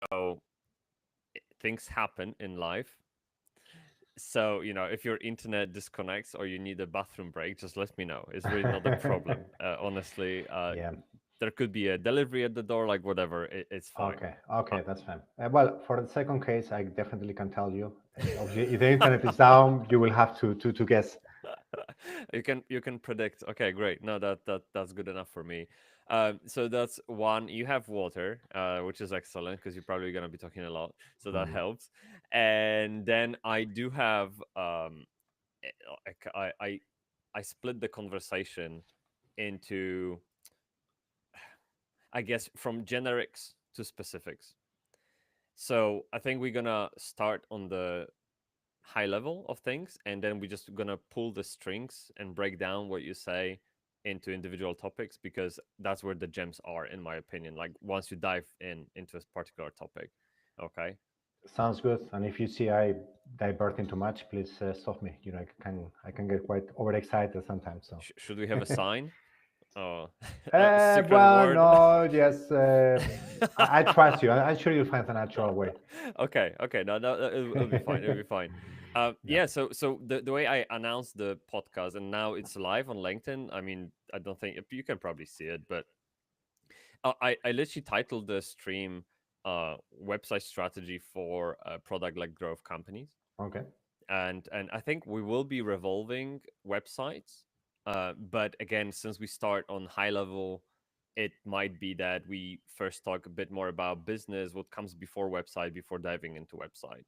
So things happen in life. So, if your internet disconnects or you need a bathroom break, just let me know. It's really not a problem. Honestly, Yeah. there could be a delivery at the door, like whatever. It's fine. Okay. Uh, Okay, that's fine. Well, for the second case, I definitely can tell you. Obviously, if the internet is down, you will have to guess. you can predict. Okay, great. No, that's good enough for me. So that's one. You have water, which is excellent because you're probably gonna be talking a lot, so that Mm. helps. And then I do have eh, I split the conversation into, I guess, from generics to specifics. So I think we're gonna start on the high level of things, and then we're just gonna pull the strings and break down what you say into individual topics, because that's where the gems are, in my opinion. Like once you dive into a particular topic. Okay. Sounds good. And if you see I divert into much, please stop me. I can get quite overexcited sometimes. So. Should we have a sign? Oh, a Uh, secret well, word. no, yes. I trust you. I'm sure you'll find a natural way. Okay, no, no, it'll be fine. It'll be fine. Yeah. Yeah. So the way I announced the podcast, and now it's live on LinkedIn. I mean, I don't think you can probably see it, but I literally titled the stream "Website Strategy for Product-led Growth Companies," Okay. and I think we will be revolving websites. But again, since we start on high level, it might be that we first talk a bit more about business, what comes before website, before diving into website.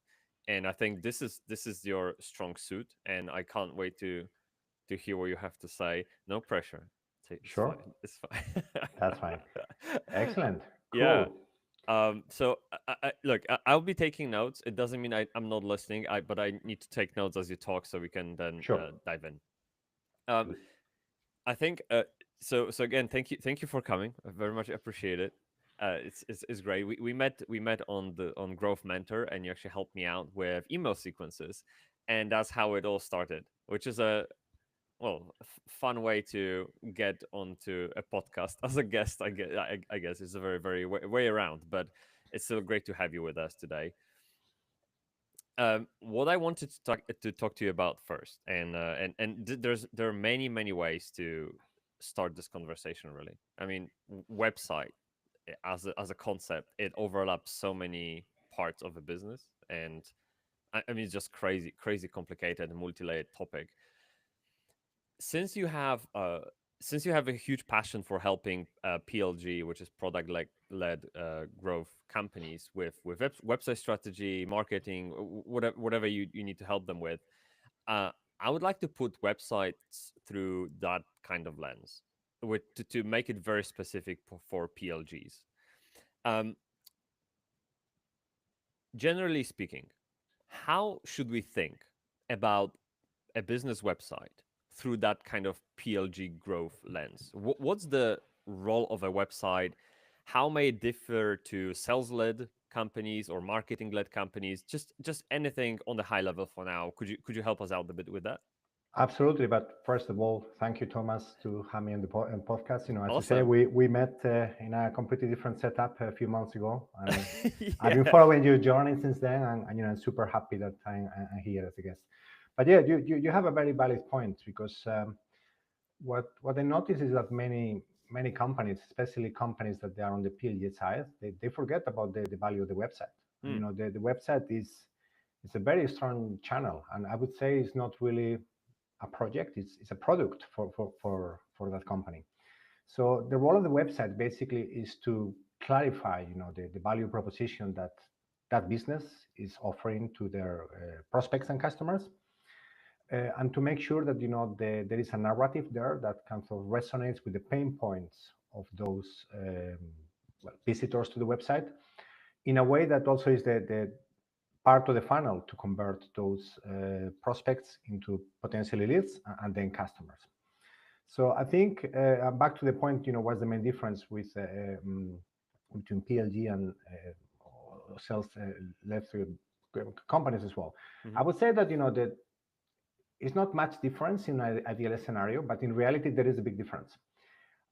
And I think this is your strong suit, and I can't wait to hear what you have to say. No pressure. It's Sure. fine. It's fine. That's fine. Excellent. Yeah. Cool. So look, I'll be taking notes. It doesn't mean I'm not listening. But I need to take notes as you talk, so we can then Sure. dive in. Um, Good. I think so again, thank you for coming. I very much appreciate it. It's great. We met on Growth Mentor, and you actually helped me out with email sequences, and that's how it all started. Which is a fun way to get onto a podcast as a guest. I guess it's a very way around, but it's still great to have you with us today. What I wanted to talk to you about first, and there are many ways to start this conversation. Really, I mean, website as a concept, it overlaps so many parts of a business, and I mean, it's just crazy complicated and multi-layered topic. Since you have a huge passion for helping PLG, which is product led growth companies, with website strategy, marketing, whatever you need to help them with, uh, I would like to put websites through that kind of lens, to make it very specific for PLGs. Um, Generally speaking, how should we think about a business website through that kind of PLG growth lens? What's the role of a website? How may it differ to sales-led companies or marketing-led companies? Just anything on the high level for now. Could you help us out a bit with that? Absolutely. But first of all, thank you, Thomas, to have me on the podcast. As you say, Awesome. we met in a completely different setup a few months ago, and I've been Yeah. following your journey since then, and I'm super happy that I'm here as a guest. But yeah, you have a very valid point because what I notice is that many companies, especially companies that they are on the PLG side, they forget about the value of the website. And Mm, the website is it's a very strong channel, and I would say it's not really a project; it's a product for that company. So the role of the website basically is to clarify, the value proposition that that business is offering to their prospects and customers, and to make sure that there is a narrative there that kind of resonates with the pain points of those visitors to the website in a way that also is the part of the funnel to convert those prospects into potentially leads and then customers. So I think back to the point, what's the main difference between PLG and sales led through companies as well. hmm I would say that that it's not much difference in an ideal scenario, but in reality there is a big difference.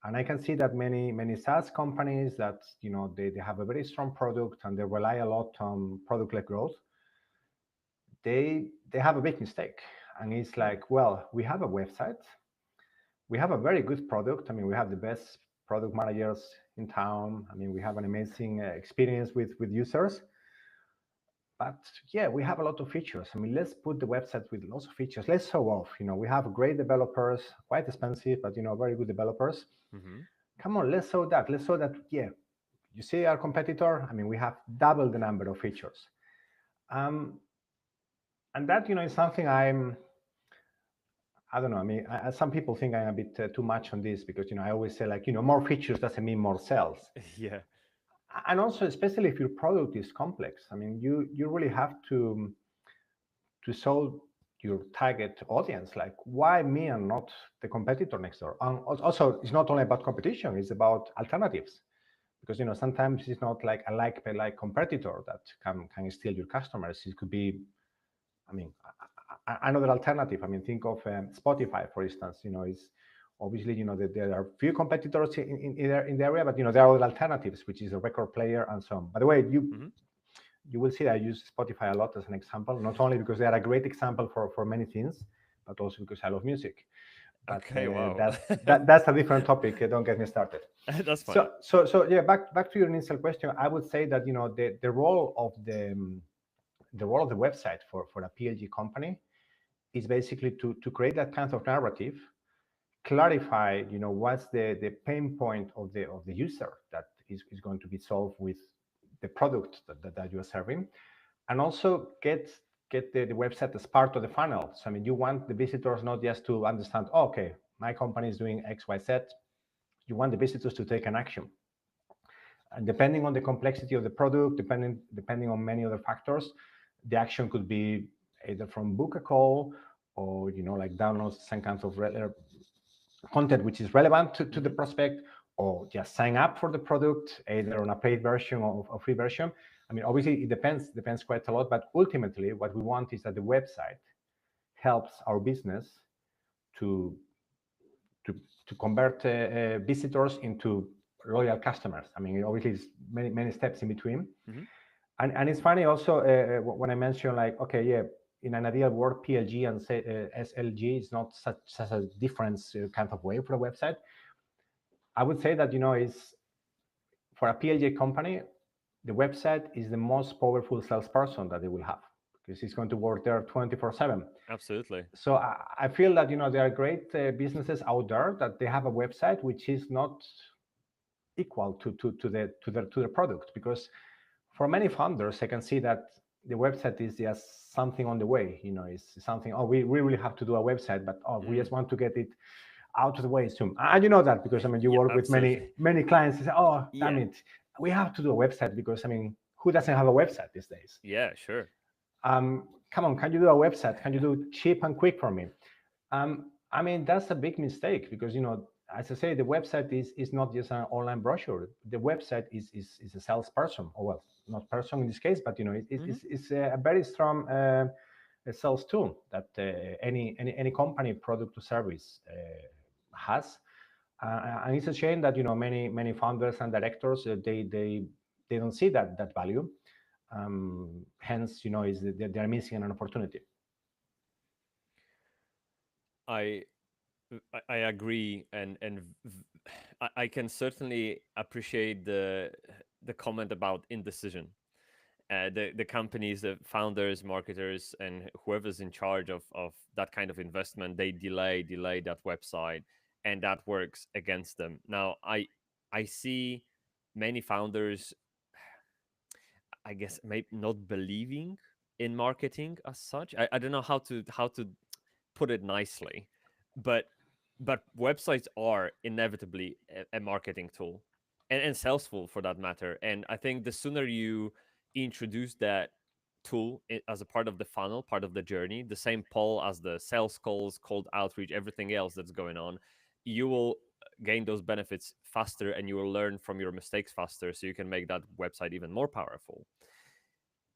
And I can see that many SaaS companies that they have a very strong product and they rely a lot on product-led growth. They have a big mistake, and it's Hmm. like, well, we have a website, we have a very good product. I mean, we have the best product managers in town. I mean, we have an amazing experience with users. But yeah, we have a lot of features. I mean, let's put the website with lots of features. Let's show off. We have great developers, quite expensive, but very good developers. Hmm. Come on, let's show that. Let's show that. Yeah, you see our competitor. I mean, we have double the number of features. Um, and that is something I don't know. I mean, some people think I'm a bit too much on this because I always say like more features doesn't mean more sales. Yeah. And also, especially if your product is complex, I mean, you really have to show your target audience like why me and not the competitor next door. And also, it's not only about competition; it's about alternatives because sometimes it's not like a like competitor that can steal your customers. It could be, I mean, another alternative. I mean, think of Spotify, for instance. Is obviously that there are few competitors in the area, but there are other alternatives, which is a record player and so on. By the way, Hmm. you will see that I use Spotify a lot as an example, not only because they are a great example for many things, but also because I love music. But Okay. Wow. that's a different topic. Don't get me started. That's fine. So yeah, back to your initial question. I would say that the role of the role of the website for a PLG company is basically to create that kind of narrative, clarify what's the pain point of the user that is going to be solved with the product that you're serving, and also get the website as part of the funnel. So I mean, you want the visitors not just to understand, oh, okay, my company is doing XYZ. You want the visitors to take an action, and depending on the complexity of the product, depending on many other factors, the action could be either from book a call or like download some kinds of content which is relevant to the Hmm. prospect, or just sign up for the product either on a paid version or a free version. I mean, obviously it depends quite a lot, but ultimately what we want is that the website helps our business to to to convert visitors into loyal customers. I mean, obviously it's many steps in between. Hmm. And it's funny also when I mention like, okay, yeah, in an ideal world, PLG and SLG is not such a different kind of way for a website. I would say that is for a PLG company, the website is the most powerful salesperson that they will have because it's going to work there 24/7. Absolutely. So I feel that there are great businesses out there that they have a website which is not equal to the product, because for many founders I can see that the website is just something on the way. It's something, oh, we really have to do a website, but oh, we just Mm. want to get it out of the way soon. And that because I mean you Yeah, work with absolutely. many clients. You say, oh, Yeah. damn it, we have to do a website because I mean, who doesn't have a website these days? Yeah, sure. Come on, can you do a website? Can you do cheap and quick for me? I mean, that's a big mistake because as I say, the website is not just an online brochure. The website is a salesperson, or well, not person in this case, but Hmm. it's a very strong sales tool that any company, product or service has. And it's a shame that many founders and directors they don't see that value. Hence, is they're missing an opportunity. I I agree, and I can certainly appreciate the comment about indecision. The companies, the founders, marketers, and whoever's in charge of that kind of investment, they delay that website, and that works against them. Now, I see many founders, I guess, maybe not believing in marketing as such. I don't know how to put it nicely, but websites are inevitably a marketing tool, and sales tool for that matter. And I think the sooner you introduce that tool as a part of the funnel, part of the journey, the same pull as the sales calls, cold outreach, everything else that's going on, you will gain those benefits faster, and you will learn from your mistakes faster, so you can make that website even more powerful.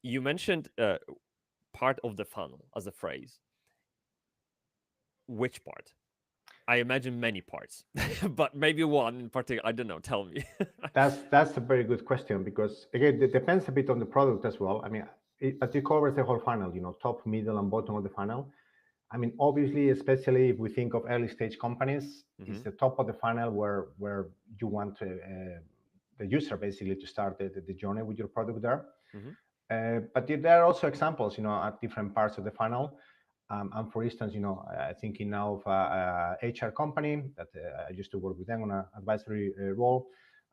You mentioned part of the funnel as a phrase. Which part? I imagine many parts, but maybe one in particular. I don't know. Tell me. That's a very good question because again, it depends a bit on the product as well. I mean, but it covers the whole funnel, top, middle, and bottom of the funnel. I mean, obviously, especially if we think of early stage companies, Hmm. it's the top of the funnel where you want the user basically to start the journey with your product there. Hmm. But there are also examples, at different parts of the funnel. And for instance, thinking now of a HR company that I used to work with them on an advisory role.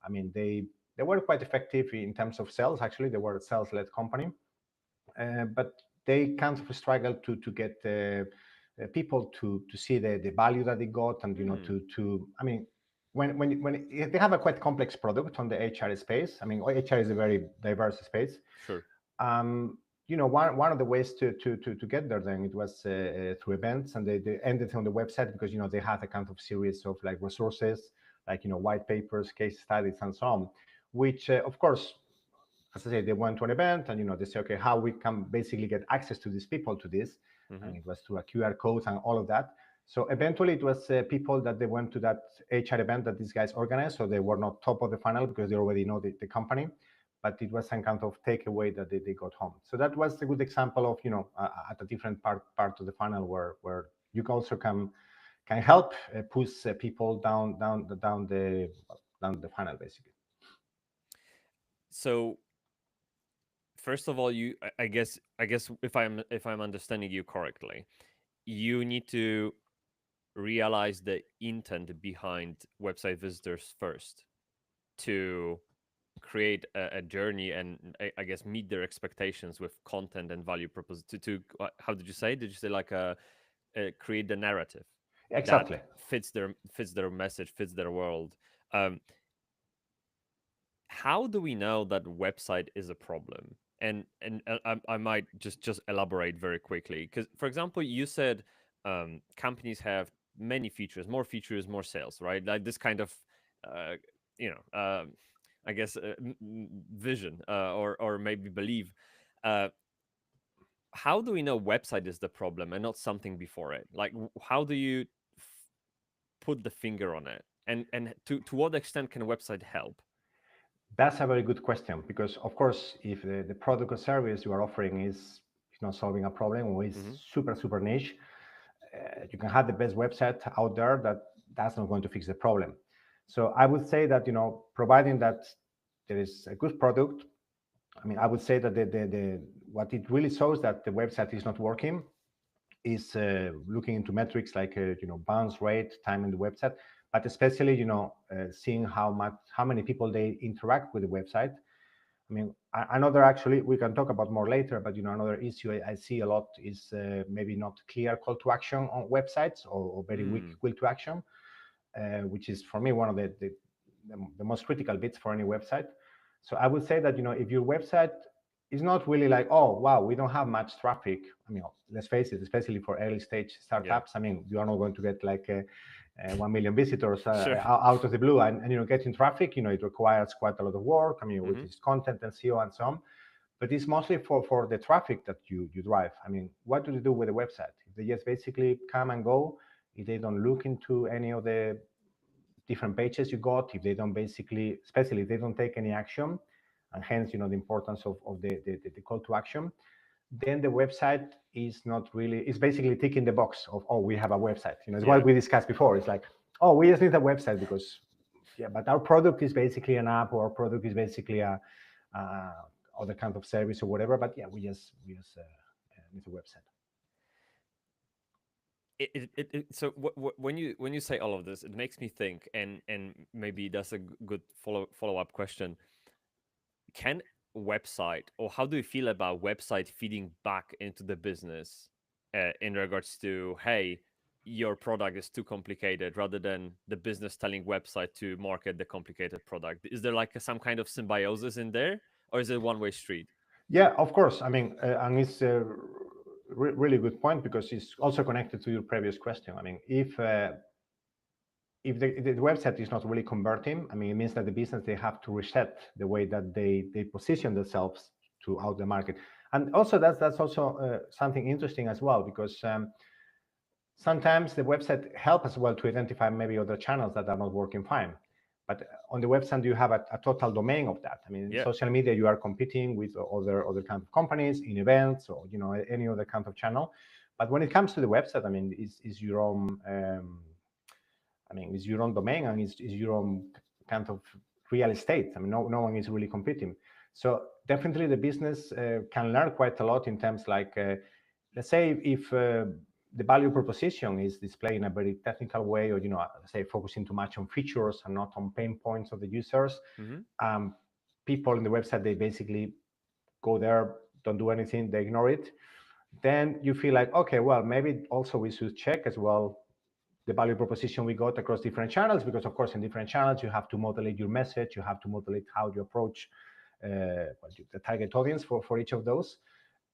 I mean, they were quite effective in terms of sales. Actually, they were a sales-led company, but they kind of struggled to get people to see the value that they got, and Hmm. to I mean, they have a quite complex product on the HR space. I mean, HR is a very diverse space. Sure. um, one of the ways to get there, then it was through events, and they ended on the website because they have a kind of series of like resources, like white papers, case studies, and so on, which of course, as I say, they went to an event, and they say, okay, how we can basically get access to these people to this, Hmm. and it was through a QR code and all of that. So eventually, it was people that they went to that HR event that these guys organized. So they were not top of the funnel because they already know the company, but it was some kind of takeaway that they got home. So that was a good example of at a different part of the funnel where you also can help push people down the funnel basically. So first of all, I guess if I'm understanding you correctly, you need to realize the intent behind website visitors first to create a journey and I guess meet their expectations with content and value proposition how did you say, like create the narrative that Exactly. fits their message, fits their world. um, how do we know that website is a problem? And I might just elaborate very quickly, because for example, you said companies have many features, more sales, right? Like this kind of uh, you know I guess vision, or maybe belief. uh, how do we know website is the problem and not something before it? Like how do you put the finger on it, and to what extent can a website help? That's a very good question because, of course, if the product or service you are offering is not solving a problem or is Hmm. super niche, you can have the best website out there that's not going to fix the problem. So I would say that providing that there is a good product, I mean, I would say that the what it really shows that the website is not working is looking into metrics like bounce rate, time in the website, but especially seeing how many people they interact with the website. I mean, another actually we can talk about more later, but another issue I see a lot is maybe not clear call to action on websites, or very weak Mm. call to action, which is for me one of the most critical bits for any website. So I would say that if your website is not really like, oh wow, we don't have much traffic. I mean, let's face it, especially for early stage Yeah. startups. I mean, you are not going to get like 1 million visitors Sure. out of the blue, and getting traffic. It requires quite a lot of work. I mean, with Hmm. this content and SEO and so on. But it's mostly for the traffic that you drive. I mean, what do they do with the website? If they just basically come and go, if they don't look into any of the different pages you got, if they don't basically, especially if they don't take any action, and hence the importance of the call to action, then the website is not really, it's basically ticking the box of, oh, we have a website. It's what Yeah. we discussed before. It's like, oh, we just need a website because, yeah, but our product is basically an app, or our product is basically a other kind of service or whatever. But yeah, we just need a website. So when you say all of this, it makes me think, and maybe that's a good follow-up question. Can website, or how do you feel about website feeding back into the business, in regards to, hey, your product is too complicated, rather than the business telling website to market the complicated product? Is there like some kind of symbiosis in there, or is it one-way street? Yeah, of course. I mean, and it's a really good point because it's also connected to your previous question. I mean, if the website is not really converting, I mean, it means that the business, they have to reset the way that they position themselves to out the market. And also that's also something interesting as well, because Sometimes the website helps as well to identify maybe other channels that are not working fine. But on the website, you have a total domain of that. I mean, in Yeah. social media, you are competing with other kind of companies in events or any other kind of channel. But when it comes to the website, I mean, is your own. It's your own domain and it's your own kind of real estate. I mean, no one is really competing. So definitely the business can learn quite a lot in terms like, let's say if the value proposition is displayed in a very technical way, or say focusing too much on features and not on pain points of the users. Mm-hmm. um, People in the website, they basically go there, don't do anything, they ignore it. Then you feel like, okay, well, maybe also we should check as well the value proposition we got across different channels, because of course in different channels you have to modulate your message, you have to modulate how you approach the target audience for each of those.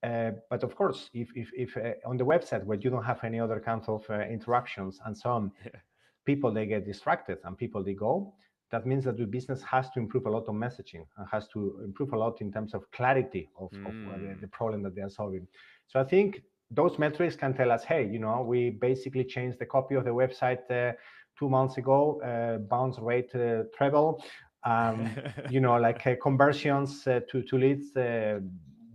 But of course, if on the website where you don't have any other kind of interruptions and so on, Yeah. people they get distracted and people they go, that means that the business has to improve a lot on messaging and has to improve a lot in terms of clarity of Mm. the problem that they are solving. So I think those metrics can tell us, hey, we basically changed the copy of the website 2 months ago, bounce rate treble, like conversions to leads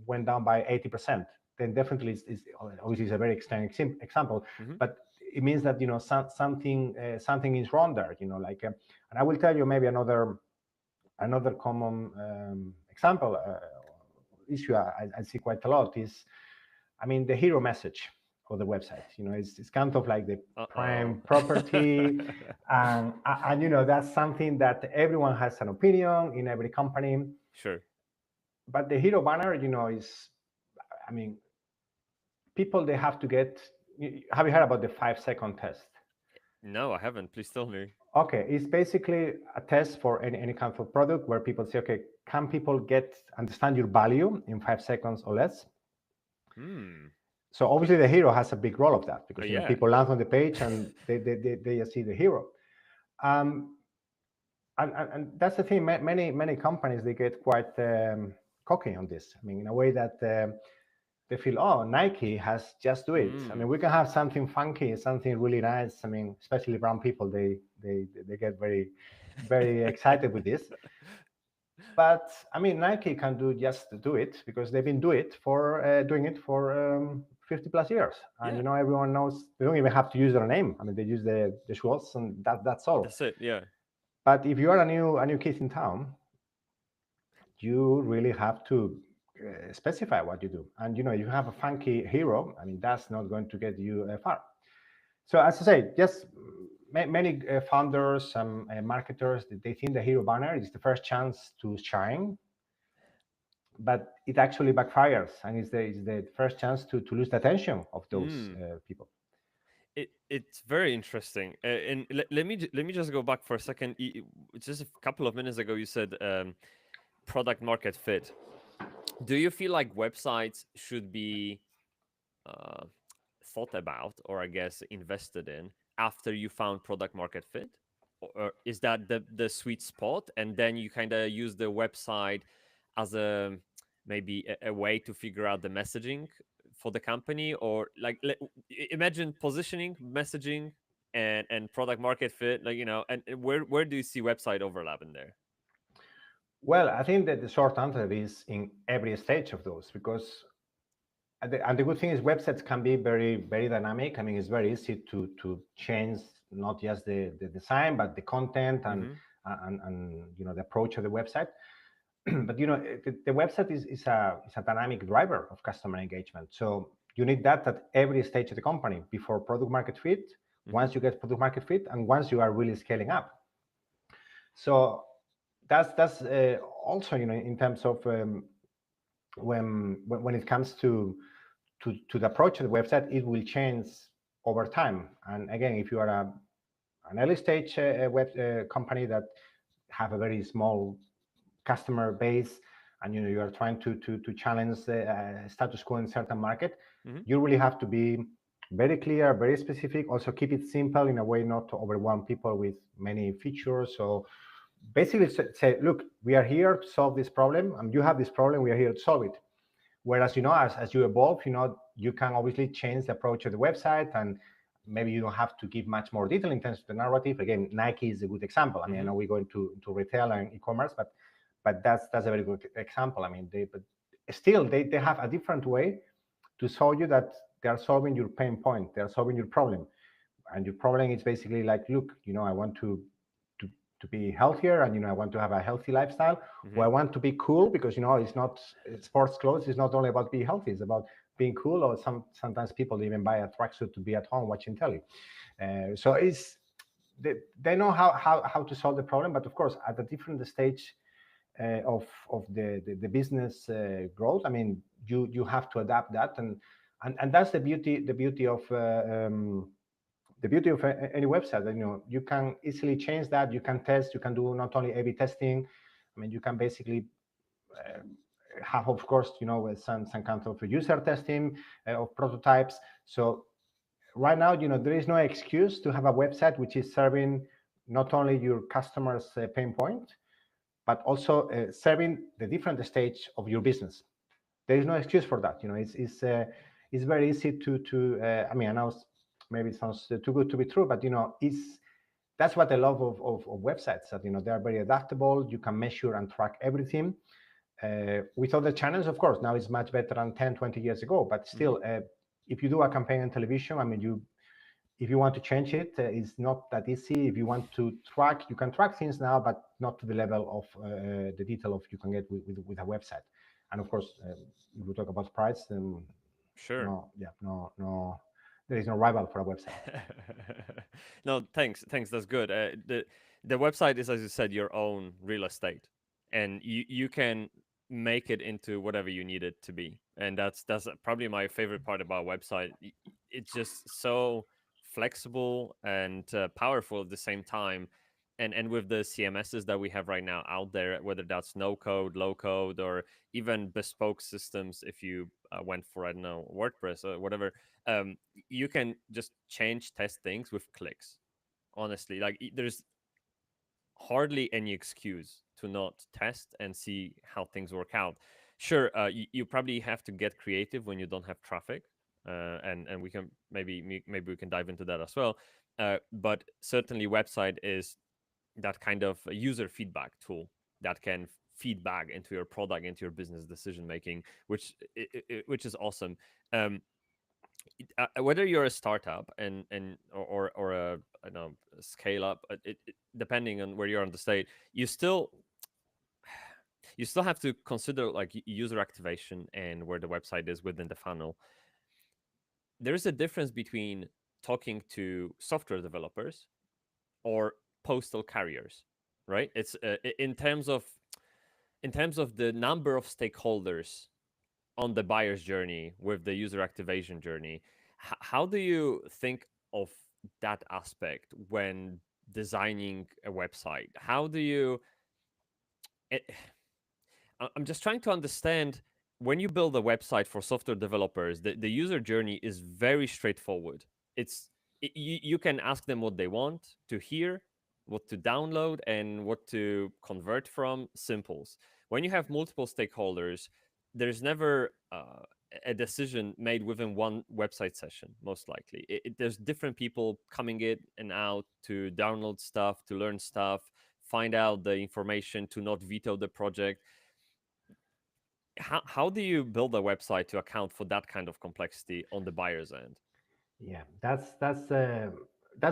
went down by 80%. Then definitely is obviously is a very extreme example, Mm-hmm. but it means that something is wrong there. And I will tell you maybe another common example issue I see quite a lot is, I mean, the hero message of the website. It's kind of like the Uh-oh. prime property, and that's something that everyone has an opinion in every company. Sure. But the hero banner, is, I mean, people they have to get. Have you heard about the 5-second test? No, I haven't. Please tell me. Okay, it's basically a test for any kind of product where people say, okay, can people understand your value in 5 seconds or less? Hmm. So obviously the hero has a big role of that, Oh because yeah. people land on the page and they see the hero. Um, and that's the thing. Many companies they get quite cocky on this. I mean, in a way that they feel, oh, Nike has just do it. I Hmm. mean, we can have something funky, something really nice. I mean, especially brown people, they get very excited with this. But I mean, Nike can do it because they've been doing it for 50 plus years, and Yeah. everyone knows they don't even have to use their name. I mean, they use the Schwartz, and that's all. That's it. Yeah. But if you are a new kid in town, you really have to specify what you do. And you have a funky hero. I mean, that's not going to get you far. So as I say, just many founders and marketers, they think the hero banner is the first chance to shine, but it actually backfires, and it's the first chance to lose the attention of those Hmm. people. It's very interesting. And let me just go back for a second. Just a couple of minutes ago, you said product market fit. Do you feel like websites should be uh, thought about, or I guess invested in, after you found product market fit? Or is that the sweet spot, and then you kind of use the website as a maybe a way to figure out the messaging for the company? Or like imagine positioning, messaging, and product market fit, like and where do you see website overlap in there? Well, I think that the short answer is in every stage of those, because and the good thing is websites can be very dynamic. I mean, it's very easy to change not just the design, but the content and Mm-hmm. the approach of the website. But the website is a dynamic driver of customer engagement. So you need that at every stage of the company, before product market fit, Mm-hmm. once you get product market fit, and once you are really scaling up. So that's also in terms of when it comes to the approach of the website, it will change over time. And again, if you are an early stage web company that have a very small customer base, and you are trying to challenge the status quo in certain market, Mm-hmm. you really have to be very clear, very specific. Also keep it simple in a way not to overwhelm people with many features. So basically say, look, we are here to solve this problem, and you have this problem, we are here to solve it. Whereas as you evolve, you can obviously change the approach of the website, and maybe you don't have to give much more detail in terms of the narrative. Again, Nike is a good example. I mean, I Hmm. know we go into retail and e-commerce, but that's a very good example. I mean, but still they have a different way to show you that they are solving your pain point, they are solving your problem. And your problem is basically like, look, I want to to be healthier, and I want to have a healthy lifestyle, or Hmm. I want to be cool, because it's not, sports clothes is not only about being healthy, it's about being cool. Or sometimes people even buy a tracksuit to be at home watching telly. So they know how to solve the problem, but of course at a different stage of the business growth. I mean, you have to adapt that, and that's the beauty of any website. That, you can easily change that. You can test. You can do not only A/B testing. I mean, you can basically uh, have, of course, some kind of user testing of prototypes. So right now, there is no excuse to have a website which is serving not only your customers' pain point, but also serving the different stage of your business. There is no excuse for that. It's very easy to. I mean, I know maybe it sounds too good to be true, but it's that's what I love of websites. That they are very adaptable. You can measure and track everything. With other channels, of course, now it's much better than 10, 20 years ago. But Hmm. still, if you do a campaign on television, I mean, if you want to change it, it's not that easy. If you want to track, you can track things now, but not to the level of the detail of you can get with a website. And of course, if we talk about price, Sure. no, yeah, no, there is no rival for a website. No, thanks. That's good. The website is, as you said, your own real estate, and you can make it into whatever you need it to be, and that's probably my favorite part about website. It's just so flexible and powerful at the same time, and with the CMSs that we have right now out there, whether that's no code, low code, or even bespoke systems, if you went for, I don't know, WordPress or whatever, you can just change test things with clicks. Honestly, like there's hardly any excuse to not test and see how things work out. Sure, you probably have to get creative when you don't have traffic, and we can maybe we can dive into that as well. But certainly website is that kind of a user feedback tool that can feedback into your product, into your business decision making, which is awesome. um, Whether you're a startup or a, I don't know, a scale up, depending on where you're on the state, you still have to consider like user activation and where the website is within the funnel. There is a difference between talking to software developers or postal carriers, right? It's in terms of the number of stakeholders on the buyer's journey with the user activation journey. How do you think of that aspect when designing a website? How do you it, I'm just trying to understand, when you build a website for software developers, the user journey is very straightforward. It's you can ask them what they want to hear, what to download, and what to convert from. Simples. When you have multiple stakeholders, there's never a decision made within one website session. Most likely, there's different people coming in and out to download stuff, to learn stuff, find out the information, to not veto the project. How do you build a website to account for that kind of complexity on the buyer's end? Yeah, that's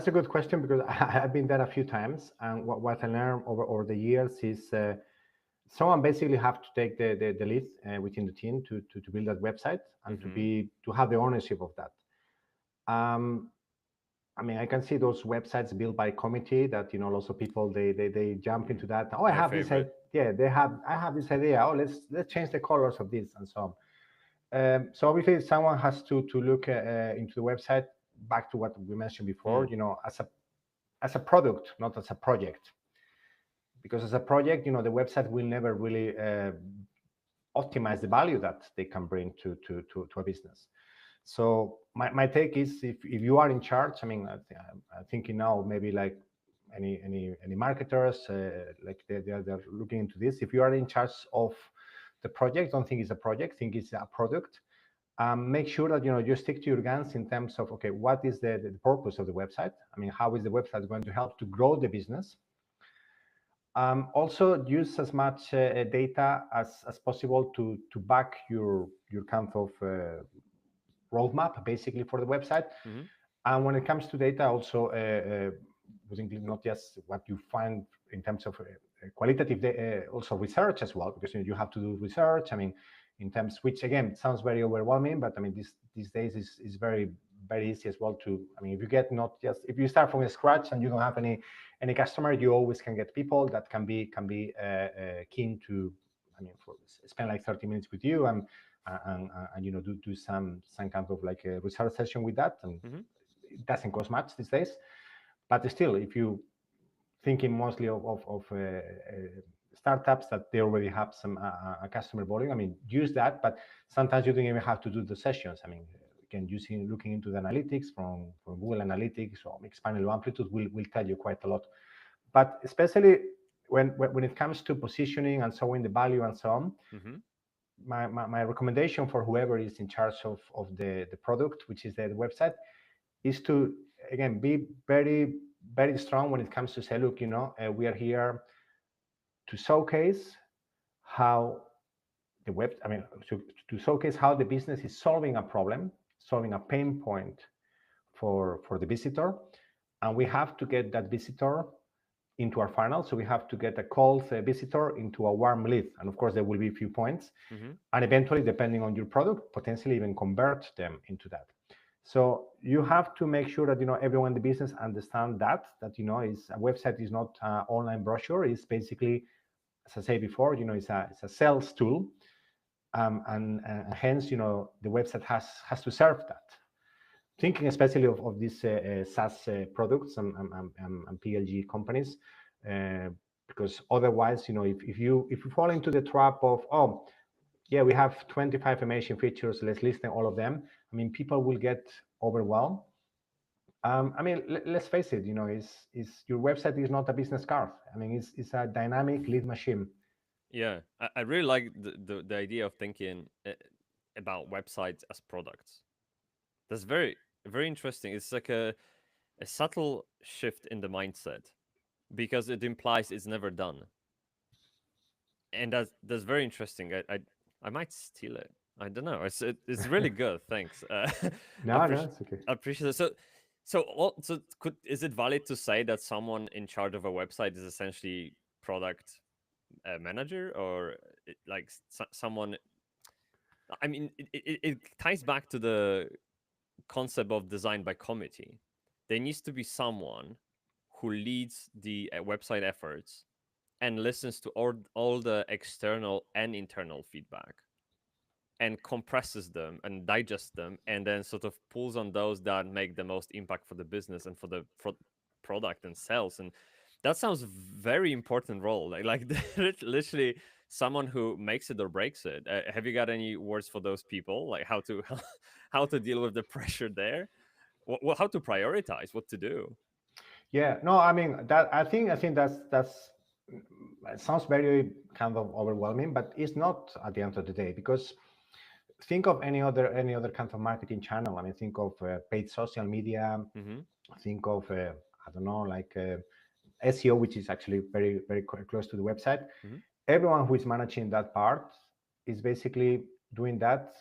a good question, because I've been there a few times, and what I learned over the years is someone basically have to take the lead within the team to build that website, and Mm-hmm. to have the ownership of that. Um, I mean, I can see those websites built by committee that lots of people they jump into that. Oh, I My have this idea. favorite. Yeah, I have this idea. Oh, let's change the colors of this and so on. So obviously, someone has to look into the website, back to what we mentioned before. Mm, As a product, not as a project. Because as a project, the website will never really optimize the value that they can bring to a business. So my take is, if you are in charge, I mean, I'm thinking now maybe like any marketers, like they're looking into this. If you are in charge of the project, don't think it's a project, think it's a product. Make sure that you stick to your guns in terms of, okay, what is the purpose of the website? I mean, how is the website going to help to grow the business? Also use as much data as possible to back your kind of roadmap basically for the website. Mm-hmm. And when it comes to data, also would include not just what you find in terms of qualitative, also research as well, because you have to do research. I mean, in terms, which again sounds very overwhelming, but I mean, these days is very easy as well to. I mean, if you get not just if you start from scratch and you don't have any customer, you always can get people that can be keen to. I mean, for spend like 30 minutes with you and do some kind of like a research session with that, and Mm-hmm. it doesn't cost much these days. But still, if you thinking mostly of startups that they already have some a customer volume, I mean, use that. But sometimes you don't even have to do the sessions. I mean, again, using looking into the analytics from Google Analytics or expanded amplitude will tell you quite a lot. But especially when it comes to positioning and showing the value and so on, Mm-hmm. my recommendation for whoever is in charge of the product, which is the website, is to again be very strong when it comes to say, look, we are here to showcase how the web, I mean, to showcase how the business is solving a problem, solving a pain point for the visitor, and we have to get that visitor into our funnel. So we have to get a cold visitor into a warm lead, and of course there will be a few points, Mm-hmm. and eventually, depending on your product, potentially even convert them into that. So you have to make sure that everyone in the business understand is a website is not an online brochure. It's basically, as I said before, it's a sales tool, and hence the website has to serve that. Thinking especially of these SaaS products and PLG companies, uh, because otherwise, if you fall into the trap of, oh yeah, we have 25 amazing features, let's list them all of them. I mean, people will get overwhelmed. I mean, let's face it, is your website is not a business card. I mean, it's a dynamic lead machine. Yeah, I really like the idea of thinking about websites as products. That's very interesting. It's like a subtle shift in the mindset because it implies it's never done, and that's very interesting. I might steal it. I don't know. It's really good. Thanks. No, no, Appreciate it's okay. appreciate it. So could is it valid to say that someone in charge of a website is essentially product manager or like someone? I mean, it ties back to the concept of design by committee. There needs to be someone who leads the website efforts and listens to all the external and internal feedback and compresses them and digests them and then sort of pulls on those that make the most impact for the business and for the product and sales. And that sounds very important role, like literally someone who makes it or breaks it. Have you got any words for those people, like how to how to deal with the pressure there? How to prioritize what to do? Yeah, no, I mean that. I think that's it sounds very kind of overwhelming, but it's not at the end of the day, because think of any other kind of marketing channel. I mean, think of paid social media. Mm-hmm. Think of I don't know, like SEO, which is actually very close to the website. Mm-hmm. Everyone who is managing that part is basically doing that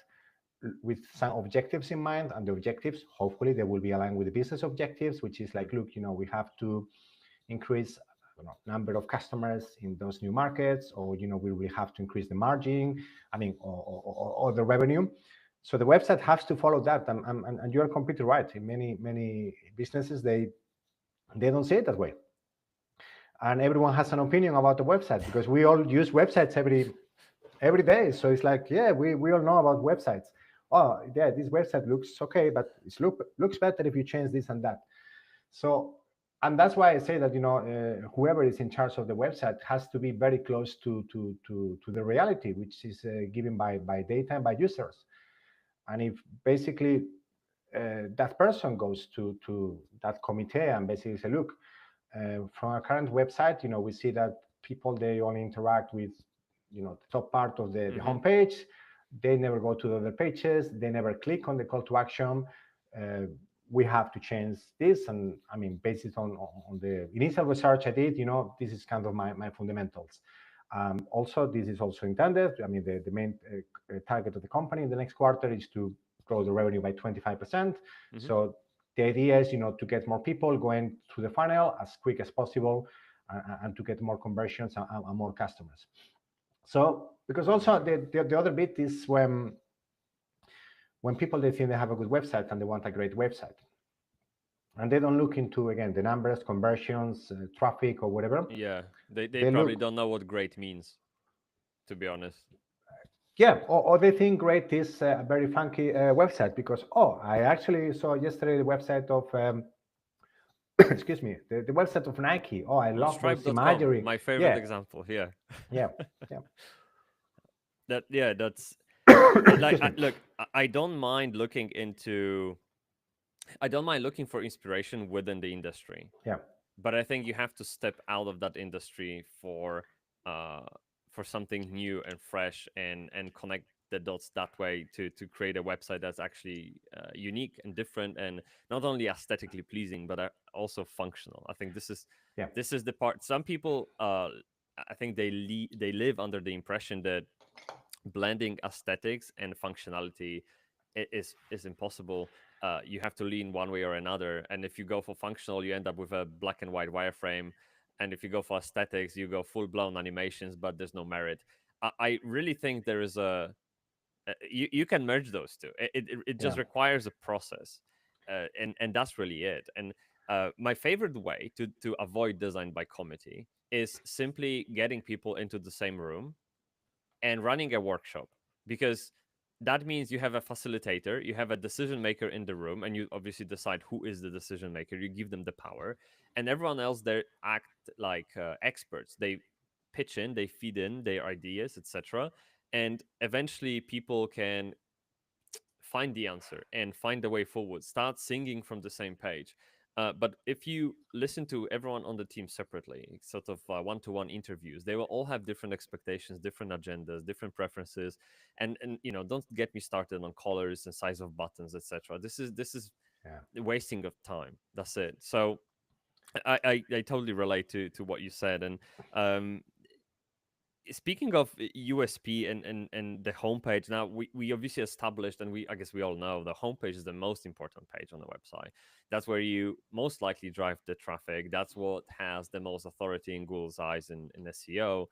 with some objectives in mind, and the objectives hopefully they will be aligned with the business objectives, which is like, look, we have to increase, I don't know, number of customers in those new markets, or we will have to increase the margin, I mean, or the revenue. So the website has to follow that, and you are completely right. In many businesses, they don't see it that way, and everyone has an opinion about the website, because we all use websites every day. So it's like, yeah, we all know about websites. Oh yeah, this website looks okay, but looks better if you change this and that. So, and that's why I say that whoever is in charge of the website has to be very close to the reality, which is given by data and by users. And if basically that person goes to that committee and basically say, look, from our current website, we see that people, they only interact with the top part of the Mm-hmm. homepage. they never go to the other pages, they never click on the call to action. uh, we have to change this. And I mean, based on the initial research I did, this is kind of my fundamentals. Also, this is also intended, I mean, the main target of the company in the next quarter is to grow the revenue by 25%. Hmm. So the idea is, to get more people going through the funnel as quick as possible, and to get more conversions and more customers. So, because also the other bit is when people, they think they have a good website and they want a great website, and they don't look into, again, the numbers, conversions, traffic, or whatever. Yeah, they They probably look, don't know what great means, to be honest. yeah, or they think great is a very funky website, because, oh, I actually saw yesterday the website of excuse me, the website of Nike. Oh, I On love those stripe.com, imagery. my favorite Yeah, example. Yeah, yeah, yeah. that's like Excuse me. look. I don't mind looking into. I don't mind looking for inspiration within the industry, Yeah, but I think you have to step out of that industry uh for something new and fresh, and connect the dots that way to create a website that's actually unique and different, and not only aesthetically pleasing but also functional. I think yeah, this is the part. Some people I think they live under the impression that blending aesthetics and functionality is impossible. You have to lean one way or another, and if you go for functional, you end up with a black and white wireframe, and if you go for aesthetics, you go full blown animations, but there's no merit. I really think there is you can merge those two. It yeah. just requires a process, and that's really it. And my favorite way to avoid design by committee is simply getting people into the same room and running a workshop, because that means you have a facilitator, you have a decision maker in the room, and you obviously decide who is the decision maker. You give them the power, and everyone else there act like experts. They pitch in, they feed in their ideas, etc. And eventually, people can find the answer and find the way forward, start singing from the same page. But if you listen to everyone on the team separately, sort of one-to-one interviews, they will all have different expectations, different agendas, different preferences, and don't get me started on colors and size of buttons, etc. This is Yeah. wasting of time. That's it. So I totally relate to what you said. And um, speaking of USP and the homepage, now we obviously established, and I guess we all know the homepage is the most important page on the website. That's where you most likely drive the traffic. That's what has the most authority in Google's eyes in SEO.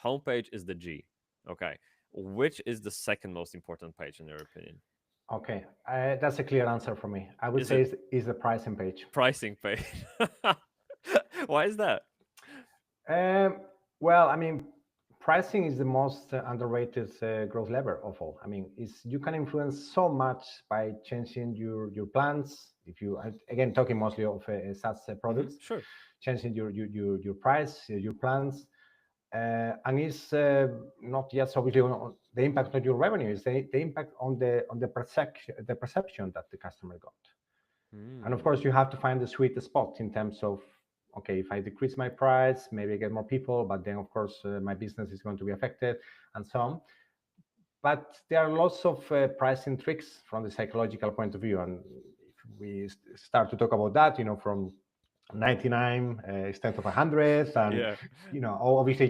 Homepage is the G. Okay. Which is the second most important page in your opinion? Okay, that's a clear answer for me. I would Is say it is the pricing page. pricing page? Why is that? Um, well, I mean, pricing is the most underrated growth lever of all. I mean, is you can influence so much by changing your plans. If you, again, talking mostly of SaaS products, Sure. changing your price, your plans, and it's not just obviously on the impact on your revenue. It's the impact on the perception that the customer got. And of Mm. course, you have to find the sweet spot in terms of, okay, if I decrease my price, maybe I get more people, but then of course my business is going to be affected, and so on. But there are lots of pricing tricks from the psychological point of view, and if we start to talk about that, from 99 instead of 100, and Yeah. obviously,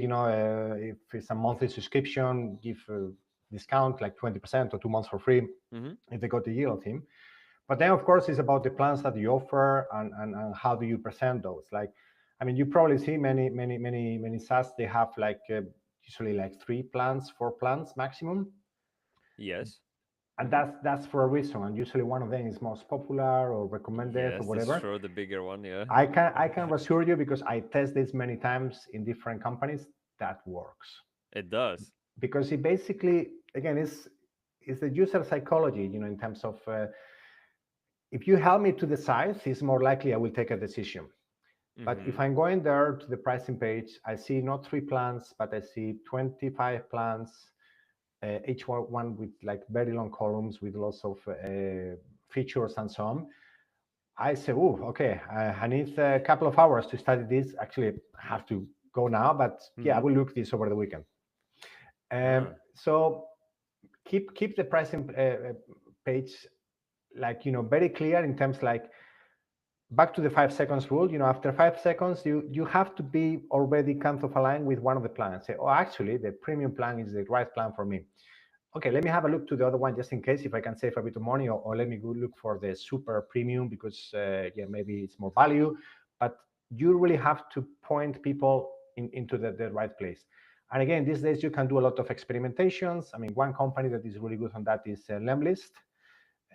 if it's a monthly subscription, give a discount like 20% or 2 months for free Hmm. if they got the yield team. But then, of course, it's about the plans that you offer, and how do you present those. Like, I mean, you probably see many SaaS, they have like usually like 3 plans, 4 plans maximum. Yes. And Hmm. that's for a reason. And usually one of them is most popular or recommended or Yes, that's whatever. true. The bigger one, yeah. I can assure you, because I test this many times in different companies, that works. It does. Because it basically, again, is the user psychology, in terms of if you help me to decide, it's more likely I will take a decision. But if Hmm. I'm going there to the pricing page, I see not 3 plans, but I see 25 plans, each one with like very long columns with lots of features and so on. I say, oh, okay, I need a couple of hours to study this. Actually, I have to go now, but yeah, I Hmm. will look this over the weekend. Ah. So keep the pricing page, like, very clear in terms, like, back to the 5 seconds rule. After 5 seconds, you have to be already kind of aligned with one of the plans. Say, oh, actually, the premium plan is the right plan for me. Okay, let me have a look to the other one just in case, if I can save a bit of money, or let me go look for the super premium because yeah, maybe it's more value. But you really have to point people into the right place. And again, these days you can do a lot of experimentations. I mean, one company that is really good on that is Lemlist.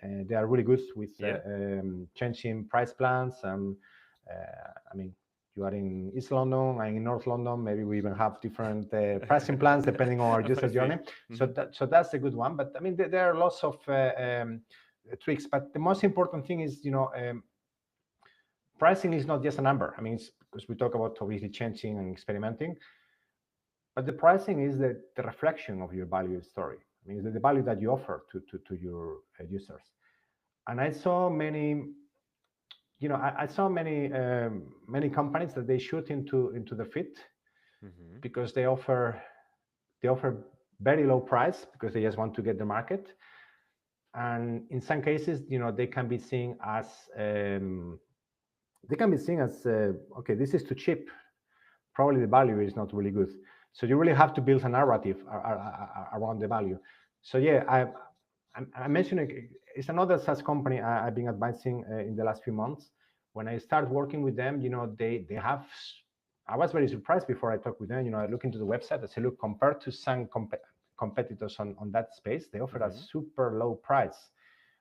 They are really good with Yeah. changing price plans. I mean, you are in East London, I'm in North London. Maybe we even have different pricing plans depending on our I user see. journey. So that's a good one. But I mean, there are lots of tricks. But the most important thing is, pricing is not just a number. I mean, it's because we talk about obviously changing and experimenting, but the pricing is the reflection of your value story. I mean, it's the value that you offer to your users. And I saw many, I saw many companies that they shoot into the fit Hmm. because they offer very low price because they just want to get the market. And in some cases, they can be seen as okay, this is too cheap. Probably the value is not really good. So you really have to build a narrative around the value. So yeah, I mentioned it's another SaaS company I've been advising in the last few months. When I started working with them, they have. I was very surprised before I talked with them. I look into the website. I say, look, compared to some competitors on that space, they offer a Hmm. super low price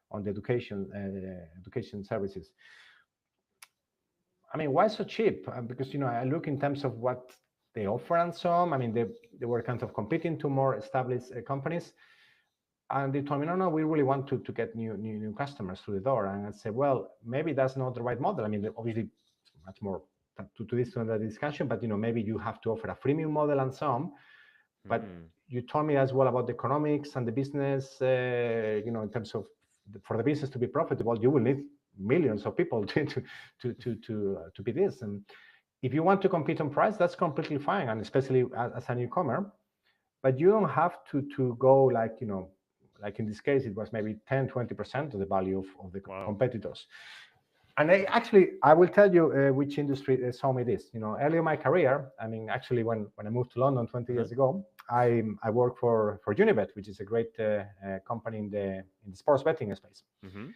on the education services. I mean, why so cheap? Because I look in terms of what they offer and so on. I mean, they were kind of competing to more established companies, and they told me, no, we really want to get new customers through the door. And I said, well, maybe that's not the right model. I mean, obviously, much more to this to another discussion, but maybe you have to offer a freemium model and so on. But Mm. you told me as well about the economics and the business. In terms of for the business to be profitable, you will need millions of people to be this. And if you want to compete on price, that's completely fine, and especially as a newcomer. But you don't have to go like like in this case, it was maybe 10-20% of the value of the Wow. competitors. And I will tell you which industry saw me this. Early in my career, I mean, actually, when I moved to London 20 Uh-huh. years ago, I worked for Unibet, which is a great company in the sports betting space. Hmm.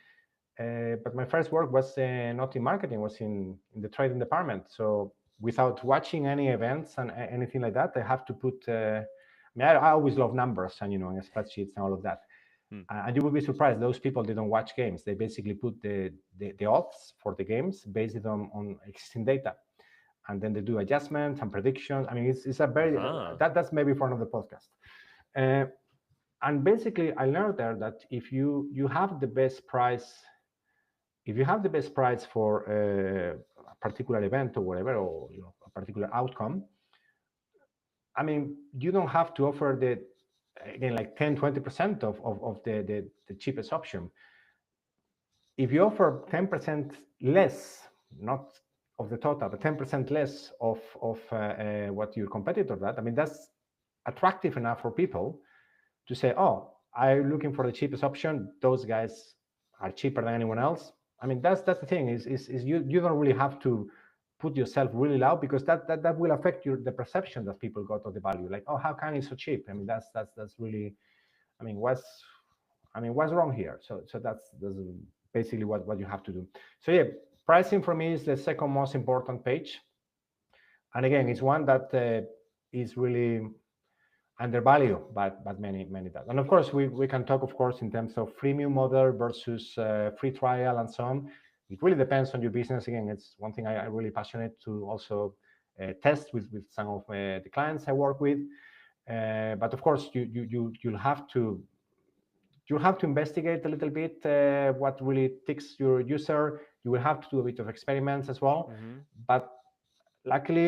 But my first work was not in marketing, was in the trading department. So without watching any events and anything like that, I have to put. I mean, I always love numbers and and spreadsheets and all of that. Mm. And you will be surprised; those people they don't watch games. They basically put the odds for the games based on existing data, and then they do adjustments and predictions. I mean, it's a very Uh-huh. that's maybe for another podcast. Uh, and basically, I learned there that if you have the best price, if you have the best price for a particular event or whatever, or a particular outcome, I mean, you don't have to offer the again like 10-20% of the cheapest option. If you offer 10% less, not of the total, but 10% less of what your competitor does, I mean, that's attractive enough for people to say, oh, I'm looking for the cheapest option. Those guys are cheaper than anyone else. I mean, that's the thing is you don't really have to put yourself really loud because that will affect the perception that people got of the value. Like, oh, how can it so cheap? I mean, that's really, I mean, what's wrong here? So that's basically what you have to do. So yeah, pricing for me is the second most important page, and again, it's one that is really undervalued but many that. And of course, we can talk, of course, in terms of freemium model versus free trial and so on. It really depends on your business. Again, it's one thing I'm really passionate to also test with some of the clients I work with. But of course, you'll have to investigate a little bit what really ticks your user. You will have to do a bit of experiments as well. Hmm. But luckily,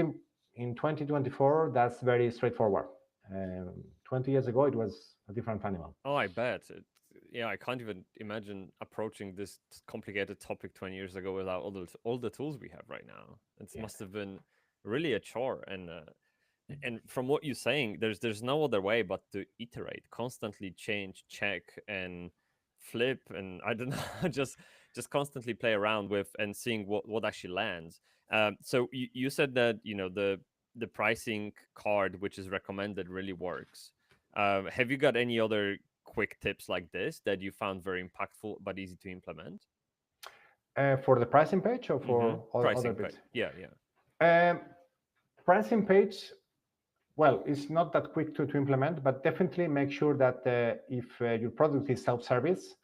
in 2024, that's very straightforward. 20 years ago, it was a different animal. Oh, I bet. Yeah, I can't even imagine approaching this complicated topic 20 years ago without all the tools we have right now. It Yes. must have been really a chore. And And from what you're saying, there's no other way but to iterate, constantly change, check, and flip, and I don't know, just constantly play around with and seeing what actually lands. So you said that the pricing card which is recommended really works. Have you got any other quick tips like this that you found very impactful but easy to implement? For the pricing page or for other Pricing bits? page, yeah. Um, Pricing page, well, it's not that quick to implement, but definitely make sure that if your product is self-service,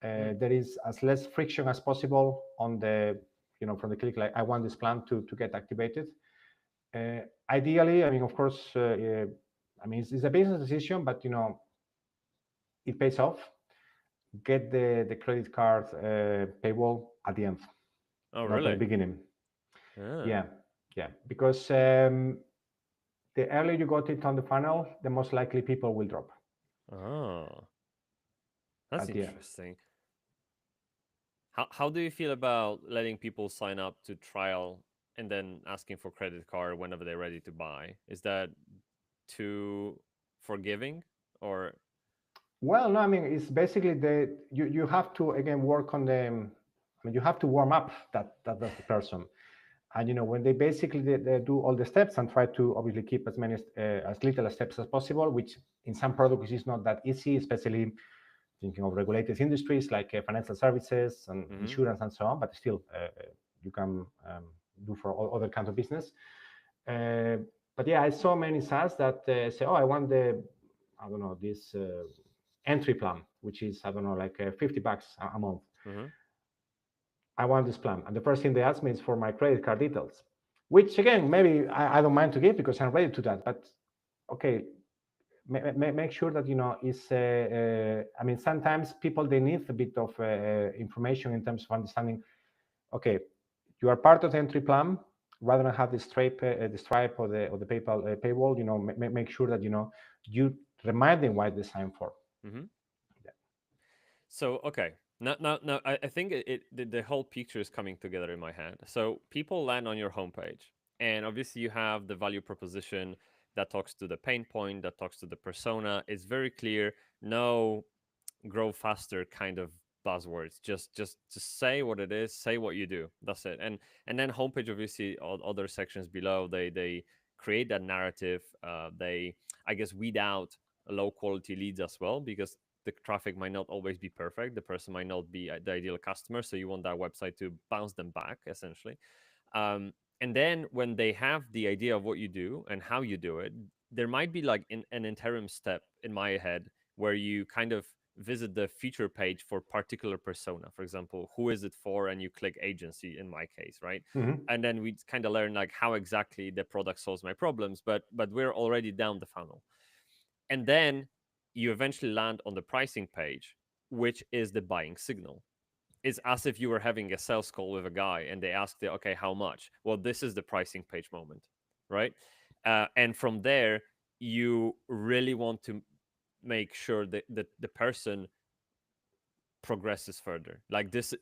there is as less friction as possible on the, from the click, like I want this plan to get activated. Ideally, I mean, of course, I mean, it's a business decision, but it pays off. Get the credit card paywall at the end, Oh, not at the really? beginning. Ah. Yeah, yeah, because the earlier you got it on the funnel, the most likely people will drop Oh, that's at the end. interesting. How do you feel about letting people sign up to trial and then asking for credit card whenever they're ready to buy? Is that too forgiving or? Well, no, I mean, it's basically you have to again work on the. I mean, you have to warm up that person, and when they basically they do all the steps and try to obviously keep as little steps as possible, which in some products is not that easy, especially thinking of regulated industries like financial services and Mm-hmm. insurance and so on. But still, you can do for all other kinds of business. Uh, but yeah, I saw many SaaS that say, "Oh, I want I don't know, this entry plan, which is I don't know, like $50 a month. Mm-hmm. I want this plan." And the first thing they ask me is for my credit card details, which again, maybe I don't mind to give because I'm ready to that. But okay, make sure that is. I mean, sometimes people they need a bit of information in terms of understanding. Okay, you are part of the entry plan. Rather than have the Stripe or the PayPal paywall, make sure that you remind them why they signed for. Mm-hmm. Yeah. So okay, now I think the whole picture is coming together in my head. So people land on your homepage, and obviously you have the value proposition that talks to the pain point, that talks to the persona. It's very clear. No grow faster kind of buzzwords. Just say what it is, say what you do. That's it. And then homepage, obviously other sections below, they create that narrative. They, I guess, weed out low quality leads as well, because the traffic might not always be perfect, the person might not be the ideal customer, so you want that website to bounce them back essentially. And then when they have the idea of what you do and how you do it, there might be like an interim step in my head where you kind of visit the feature page for particular persona. For example, who is it for? And you click agency in my case, right? Mm-hmm. And then we kind of learn like how exactly the product solves my problems, but we're already down the funnel. And then you eventually land on the pricing page, which is the buying signal. It's as if you were having a sales call with a guy and they asked you, okay, how much? Well, this is the pricing page moment, right? And from there, you really want to make sure that the person progresses further. Like this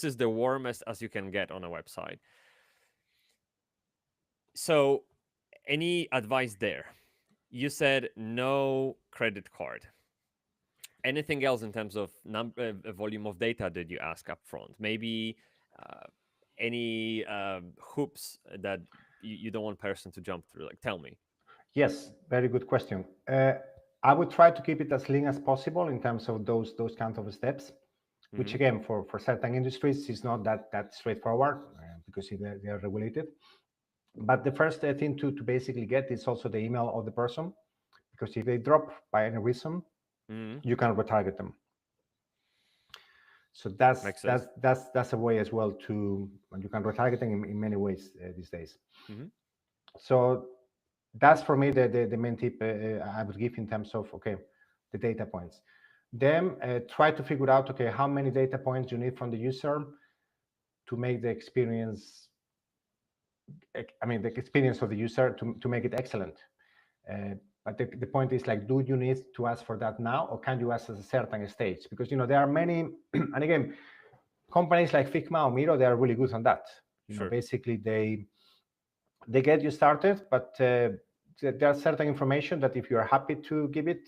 is the warmest as you can get on a website. So, any advice there? You said no credit card. Anything else in terms of volume of data did you ask up front? Maybe uh, any hoops that you don't want person to jump through? Like, tell me. Yes, very good question. I would try to keep it as lean as possible in terms of those kinds of steps, which Mm-hmm. again for certain industries is not that straightforward because they are regulated. But the first thing to basically get is also the email of the person, because if they drop by any reason, Mm-hmm. you can retarget them. So that's Makes that's sense. that's that's a way as well to, and you can retarget them in many ways these days. Mm-hmm. So that's for me the main tip I would give in terms of okay, the data points. Then try to figure out okay how many data points you need from the user to make the experience. I mean the experience of the user to make it excellent. Uh, but the point is like, do you need to ask for that now, or can you ask at a certain stage? Because there are many, and again, companies like Figma or Miro, they are really good on that. Sure. Basically they get you started, but there are certain information that if you are happy to give it,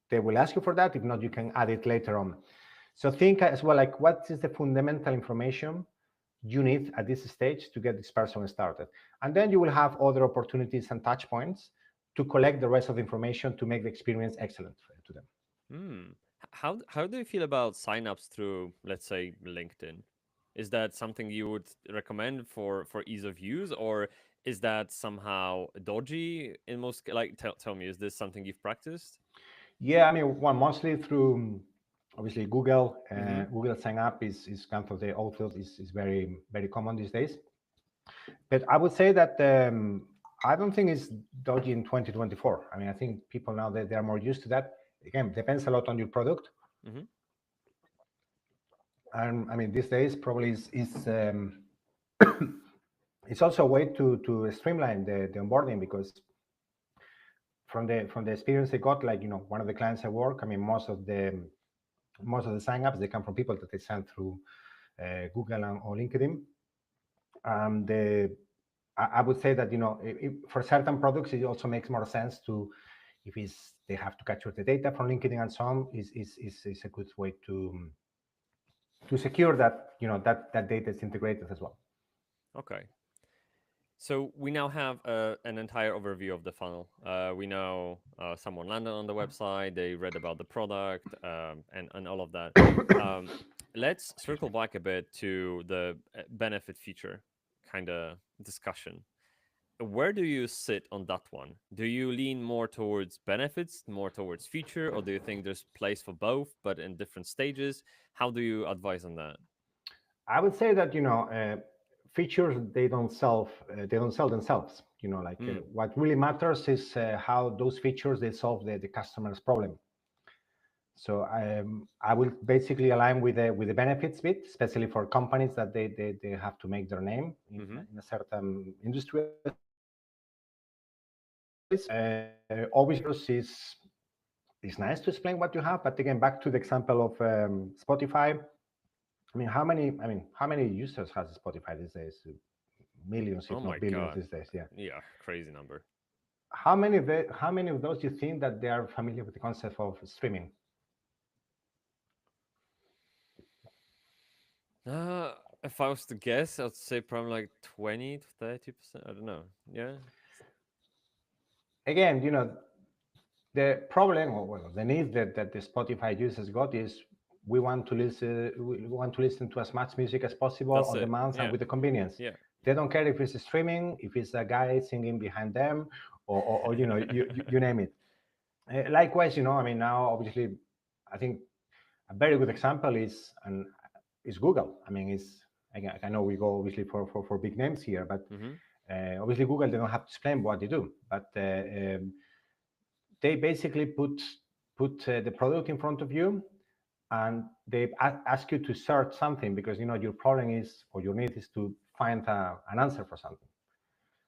they will ask you for that. If not, you can add it later on. So think as well, like what is the fundamental information you need at this stage to get this person started. And then you will have other opportunities and touch points to collect the rest of the information to make the experience excellent to them. Hmm. How do you feel about signups through, let's say, LinkedIn? Is that something you would recommend for ease of use, or is that somehow dodgy in most like tell me, is this something you've practiced? Yeah, I mean, well, mostly through obviously Google. Mm-hmm. Google sign up is kind of the old field is very common these days. But I would say that I don't think it's dodgy in 2024. I mean, I think people now they are more used to that. Again, depends a lot on your product. Mm-hmm. And I mean, these days probably is it's also a way to streamline the onboarding because from the experience I got, like one of the clients I work, I mean, most of the signups they come from people that they send through Google or LinkedIn. The I would say that for certain products it also makes more sense to if it's they have to capture the data from LinkedIn and so on is a good way to secure that that data is integrated as well. Okay. So we now have an entire overview of the funnel. We know someone landed on the website, they read about the product, and all of that. Um, let's Excuse circle me. back a bit to the benefit feature kind of discussion. Where do you sit on that one? Do you lean more towards benefits, more towards feature, or do you think there's place for both, but in different stages? How do you advise on that? I would say that features they don't sell themselves. Like Mm, what really matters is how those features they solve the customer's problem. So I will basically align with the benefits bit, especially for companies that they have to make their name mm-hmm. in a certain industry as well. Obviously, it's nice to explain what you have, but again, back to the example of Spotify. How many users has Spotify these days? Millions, Oh if my not billions, God. these days. Yeah. Yeah, crazy number. How many of those do you think that they are familiar with the concept of streaming? Uh, if I was to guess, I'd say probably like 20 to 30%. I don't know. Yeah. Again, the problem or well, the need that the Spotify users got is we want to listen to as much music as possible That's on it. demand and Yeah. with the convenience. Yeah. They don't care if it's streaming, if it's a guy singing behind them, or you name it. Likewise, I mean, now obviously, I think a very good example is Google. I mean, I know we go obviously for big names here, but Mm-hmm. obviously Google they don't have to explain what they do, but they basically put the product in front of you, and they ask you to search something because your problem is or your need is to find an answer for something.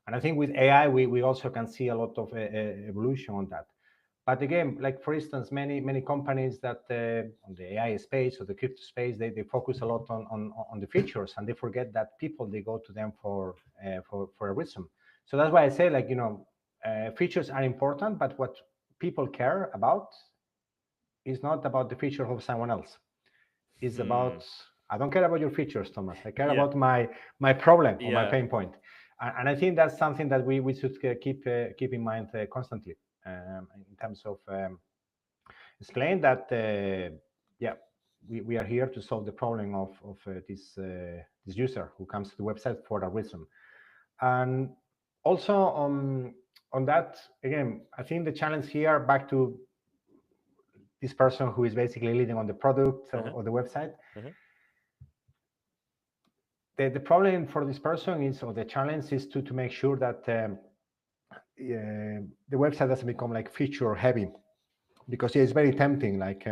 And I think with AI, we also can see a lot of evolution on that. But again, like for instance, many companies that on the AI space or the crypto space, they focus a lot on the features, and they forget that people they go to them for a reason. So that's why I say like features are important, but what people care about is not about the feature of someone else. It's Hmm. about I don't care about your features, Thomas. I care Yeah. about my problem or my Yeah. pain point, and I think that's something that we should keep in mind constantly in terms of explain that yeah we are here to solve the problem of this user who comes to the website for a reason. And also on that again, I think the challenge here back to this person who is basically leading on the product Uh-huh. or the website. Uh-huh. The problem for this person is, or the challenge is to make sure that the website doesn't become like feature heavy, because yeah, it's very tempting, like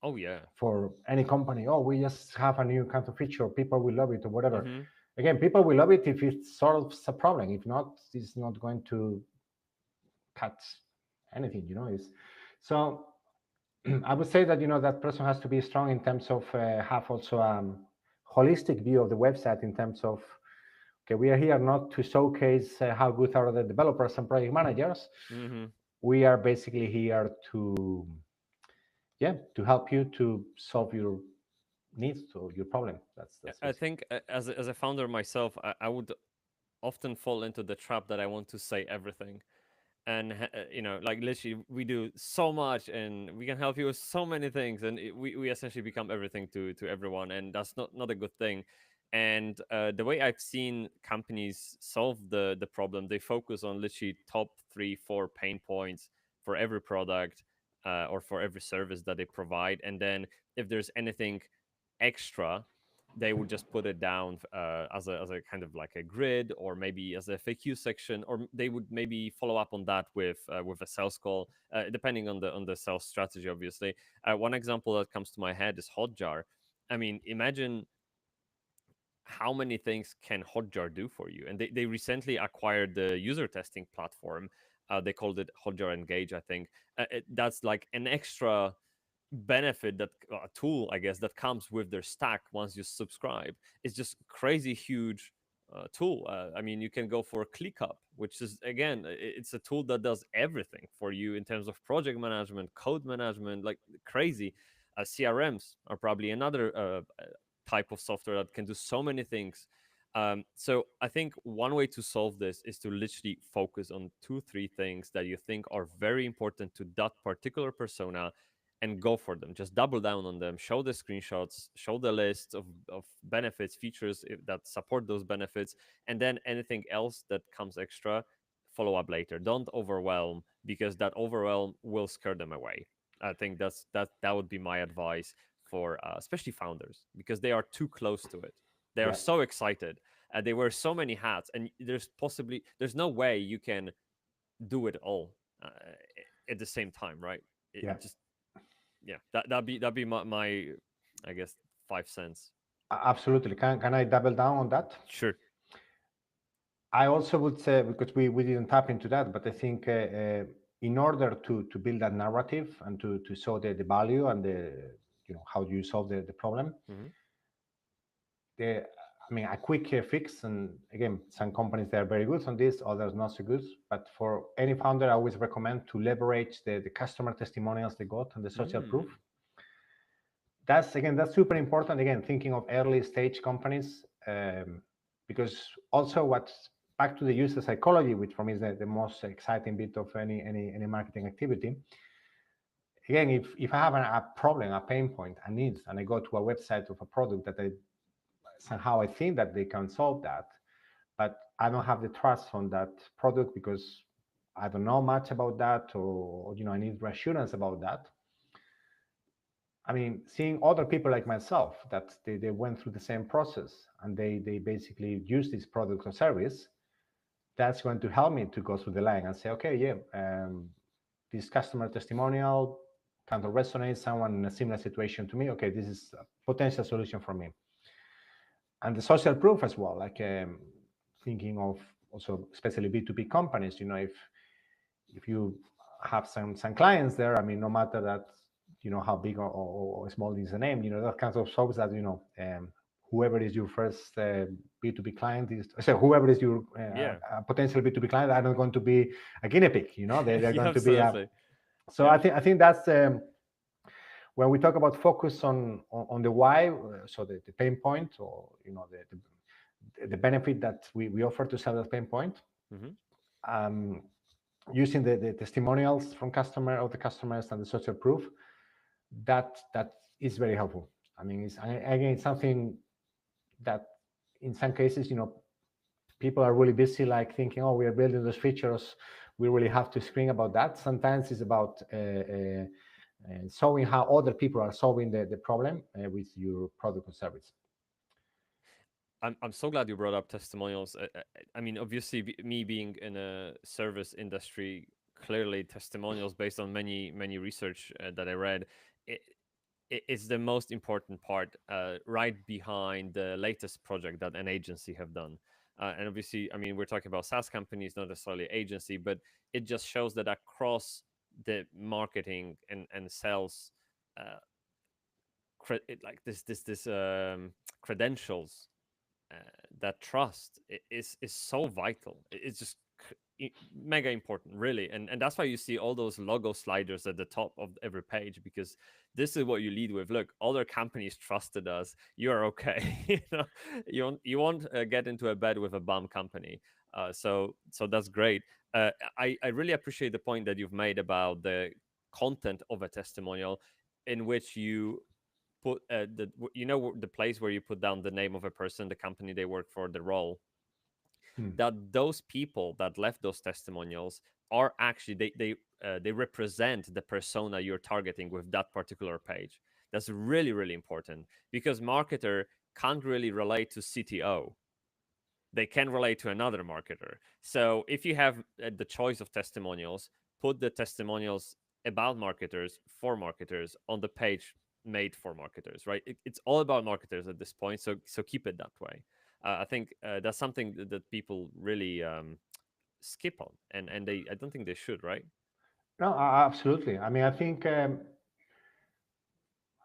Oh yeah. for any company, oh, we just have a new kind of feature, people will love it or whatever. Mm-hmm. Again, people will love it if it solves a problem. If not, it's not going to cut anything, is so I would say that that person has to be strong in terms of have also holistic view of the website in terms of Okay, we are here not to showcase how good are the developers and project managers. Hmm. We are basically here to, yeah, to help you to solve your needs or your problem. That's I basically. think as a founder myself, I would often fall into the trap that I want to say everything. And like literally we do so much and we can help you with so many things, and we essentially become everything to everyone, and that's not a good thing. And the way I've seen companies solve the problem, they focus on literally top 3 4 pain points for every product, or for every service that they provide, and then if there's anything extra, they would just put it down as a kind of like a grid, or maybe as a FAQ section, or they would maybe follow up on that with a sales call, depending on the sales strategy. Obviously, one example that comes to my head is Hotjar. I mean, imagine how many things can Hotjar do for you. And they recently acquired the user testing platform. They called it Hotjar Engage, I think. That's like an extra benefit, that tool, I guess, that comes with their stack once you subscribe. It's just crazy huge tool. I mean, you can go for ClickUp, which is again, it's a tool that does everything for you in terms of project management, code management, like crazy. CRMs are probably another type of software that can do so many things. So I think one way to solve this is to literally focus on 2 3 things that you think are very important to that particular persona, and go for them. Just double down on them, show the screenshots, show the list of benefits, features that support those benefits, and then anything else that comes extra, follow up later. Don't overwhelm, because that overwhelm will scare them away. I think that would be my advice for especially founders, because they are too close to it. They are Yeah, so excited. They wear so many hats, and there's no way you can do it all at the same time, right? yeah, It just yeah, that'd be my I guess 5 cents. absolutely. Can I double down on that? Sure. I also would say, because we didn't tap into that, but I think in order to build that narrative and to show the value and the, how you solve the problem, Hmm. the I mean, a quick fix, and again, some companies they are very good on this, others not so good. But for any founder, I always recommend to leverage the customer testimonials they got and the social proof. Mm. That's super important. Again, thinking of early stage companies, because also what's back to the user psychology, which for me is the most exciting bit of any marketing activity. Again, if I have a problem, a pain point, a need, and I go to a website of a product that I somehow I think that they can solve that, but I don't have the trust on that product because I don't know much about that, or I need reassurance about that. I mean, seeing other people like myself that they went through the same process and they basically use this product or service, that's going to help me to go through the line and say, okay, yeah, this customer testimonial kind of resonates, someone in a similar situation to me. Okay, this is a potential solution for me. And the social proof as well, like thinking of also especially B2B companies, if you have some clients there, I mean, no matter that, how big or small is the name, that kind of shows that, whoever is your first B2B client is, so whoever is your Yeah. potential B2B client are not going to be a guinea pig, they're Yeah, going to be a, absolutely. so Yeah. I think that's when we talk about focus on the why, so the pain point, or the benefit that we offer to solve that pain point, Hmm. um, using the testimonials from the customers and the social proof, that is very helpful. I mean, again, it's something that in some cases, people are really busy, like thinking, oh, we are building those features, we really have to screen about that. Sometimes it's about showing how other people are solving the problem with your product or service. I'm so glad you brought up testimonials. I mean, obviously, me being in a service industry, clearly testimonials based on many research that I read, it, it's the most important part, right behind the latest project that an agency have done. And obviously, I mean, we're talking about SaaS companies, not necessarily agency, but it just shows that across the marketing and sales, like this credentials that trust is so vital. It's just mega important, really, and that's why you see all those logo sliders at the top of every page, because this is what you lead with. Look, other companies trusted us. You are okay. You won't get into a bed with a bum company. So that's great. I really appreciate the point that you've made about the content of a testimonial, in which you put the place where you put down the name of a person, the company they work for, the role, Hmm. that those people that left those testimonials are actually they represent the persona you're targeting with that particular page. That's really really important, because marketer can't really relate to CTO. They can relate to another marketer. So if you have the choice of testimonials, put the testimonials about marketers for marketers on the page made for marketers, right? It's all about marketers at this point, so keep it that way. I think that's something that people really skip on, and they I don't think they should, right? No, absolutely. I mean, I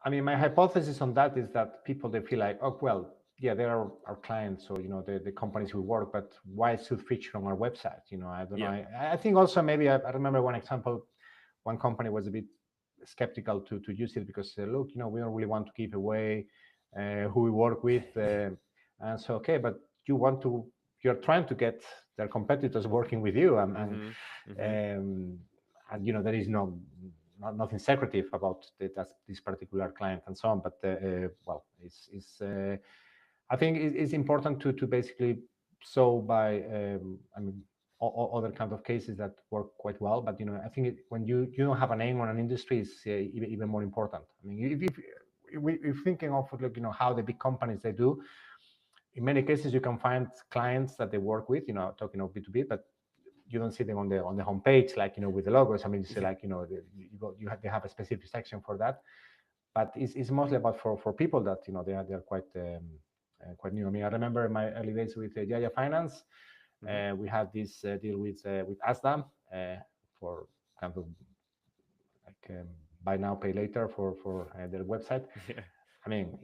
mean, my hypothesis on that is that people, they feel like, oh well, yeah, they are our clients, or the companies we work, but why should feature on our website? I don't know. Yeah. I think also maybe I remember one example. One company was a bit skeptical to use it because look, we don't really want to give away who we work with, and so okay, but you want to, you're trying to get their competitors working with you, Mm-hmm. Mm-hmm. um, and there is nothing secretive about this particular client and so on. But well, I think it's important to basically show by I mean other kind of cases that work quite well. But I think when you don't have a name on an industry, is even more important. I mean, if thinking of like how the big companies they do, in many cases you can find clients that they work with, talking of B2B, but you don't see them on the homepage, like with the logos. I mean, it's Yeah. like they have a specific section for that, but it's mostly about for people that they are quite new. I mean, I remember my early days with Yaya Finance. Mm-hmm. We had this deal with Asda for kind of like buy now pay later for their website. Yeah. I mean,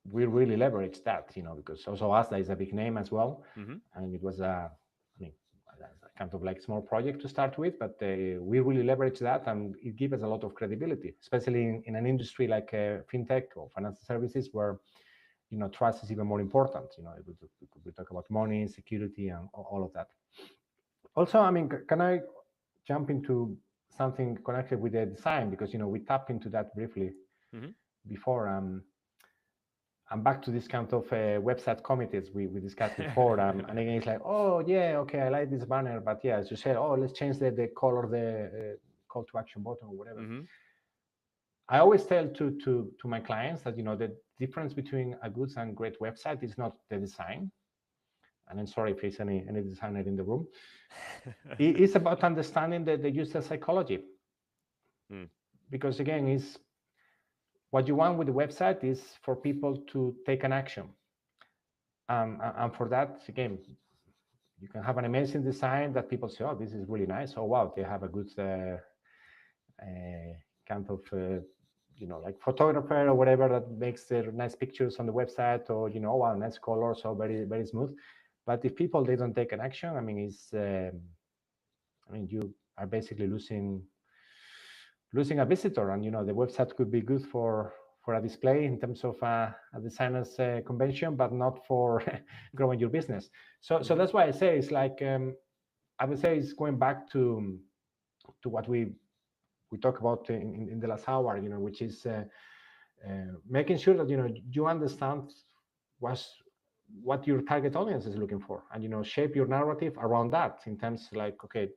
we really leveraged that, because also Asda is a big name as well, Mm-hmm. and it was I mean, a kind of like small project to start with, but we really leveraged that, and it gives us a lot of credibility, especially in an industry like fintech or financial services, where trust is even more important. We talk about money, security, and all of that. Also, I mean, can I jump into something connected with the design, because we tapped into that briefly Mm-hmm. before. I'm back to this kind of website committees we discussed before. And again, it's like, oh, yeah, okay, I like this banner. But yeah, as you said, oh, let's change the color, the call to action button or whatever. Mm-hmm. I always tell to my clients that, the difference between a good and great website is not the design. And I'm sorry if there's any designer in the room. It's about understanding the user psychology. Mm. Because again, is what you want with the website is for people to take an action. And for that, again, you can have an amazing design that people say, oh, this is really nice. Oh, wow, they have a good kind of, like photographer or whatever that makes their nice pictures on the website, or, oh, wow, nice color, so very, very smooth. But if people, they don't take an action, I mean, you are basically losing a visitor. And, the website could be good for a display in terms of a designer's convention, but not for growing your business. So Mm-hmm. that's why I say it's like, I would say it's going back to what we talk about in the last hour, which is making sure that you understand what's what your target audience is looking for, and shape your narrative around that, in terms like, okay,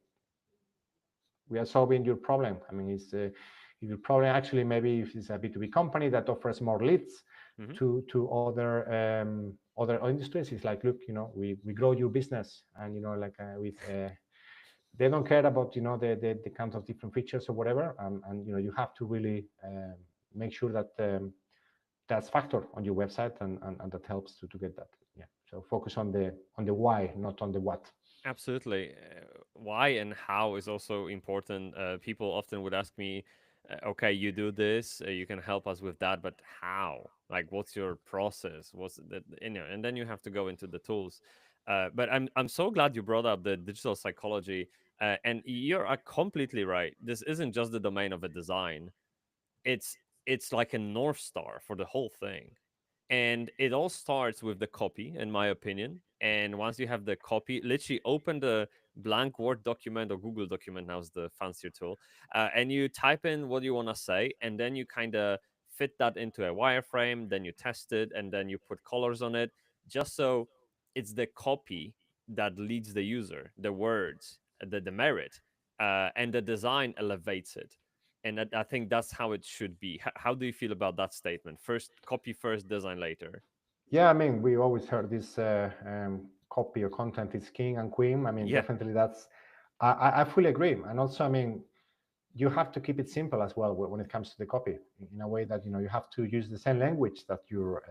we are solving your problem. I mean, it's if your problem actually, maybe if it's a B2B company that offers more leads Mm-hmm. to other industries, it's like, look, we grow your business, and like with they don't care about the kinds of different features or whatever, and you have to really make sure that that's factor on your website, and that helps to get that. Yeah, so focus on the why, not on the what. Absolutely. Why and how is also important. People often would ask me, Okay, you do this, you can help us with that, but how? Like, what's your process? What's the, and then you have to go into the tools. But I'm so glad you brought up the digital psychology, and you're completely right. This isn't just the domain of a design. It's it's like a north star for the whole thing, and it all starts with the copy, in my opinion. And once you have the copy, literally open the blank Word document, or Google document, now is the fancier tool, and you type in what you want to say, and then you kind of fit that into a wireframe, then you test it, and then you put colors on it, just so it's the copy that leads the user, the words, the merit, and the design elevates it. And I think that's how it should be. How do you feel about that statement? First, copy first, design later. Yeah, I mean, we always heard this copy or content is king and queen. I mean, Yeah. definitely that's, I fully agree. And also, I mean, you have to keep it simple as well when it comes to the copy, in a way that, you have to use the same language that your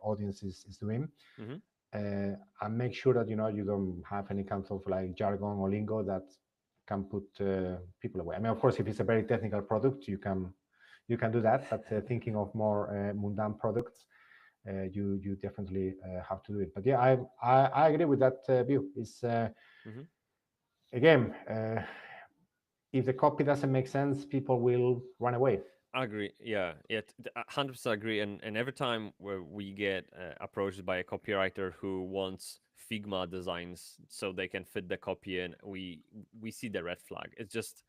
audience is doing. Hmm. And make sure that, you don't have any kind of like jargon or lingo that can put people away. I mean, of course, if it's a very technical product, you can do that. But thinking of more mundane products, you definitely have to do it. But yeah, I agree with that view. It's Hmm. again, if the copy doesn't make sense, people will run away. I agree. Yeah, yeah, 100% agree. And every time where we get approached by a copywriter who wants Figma designs so they can fit the copy in, we see the red flag. It's just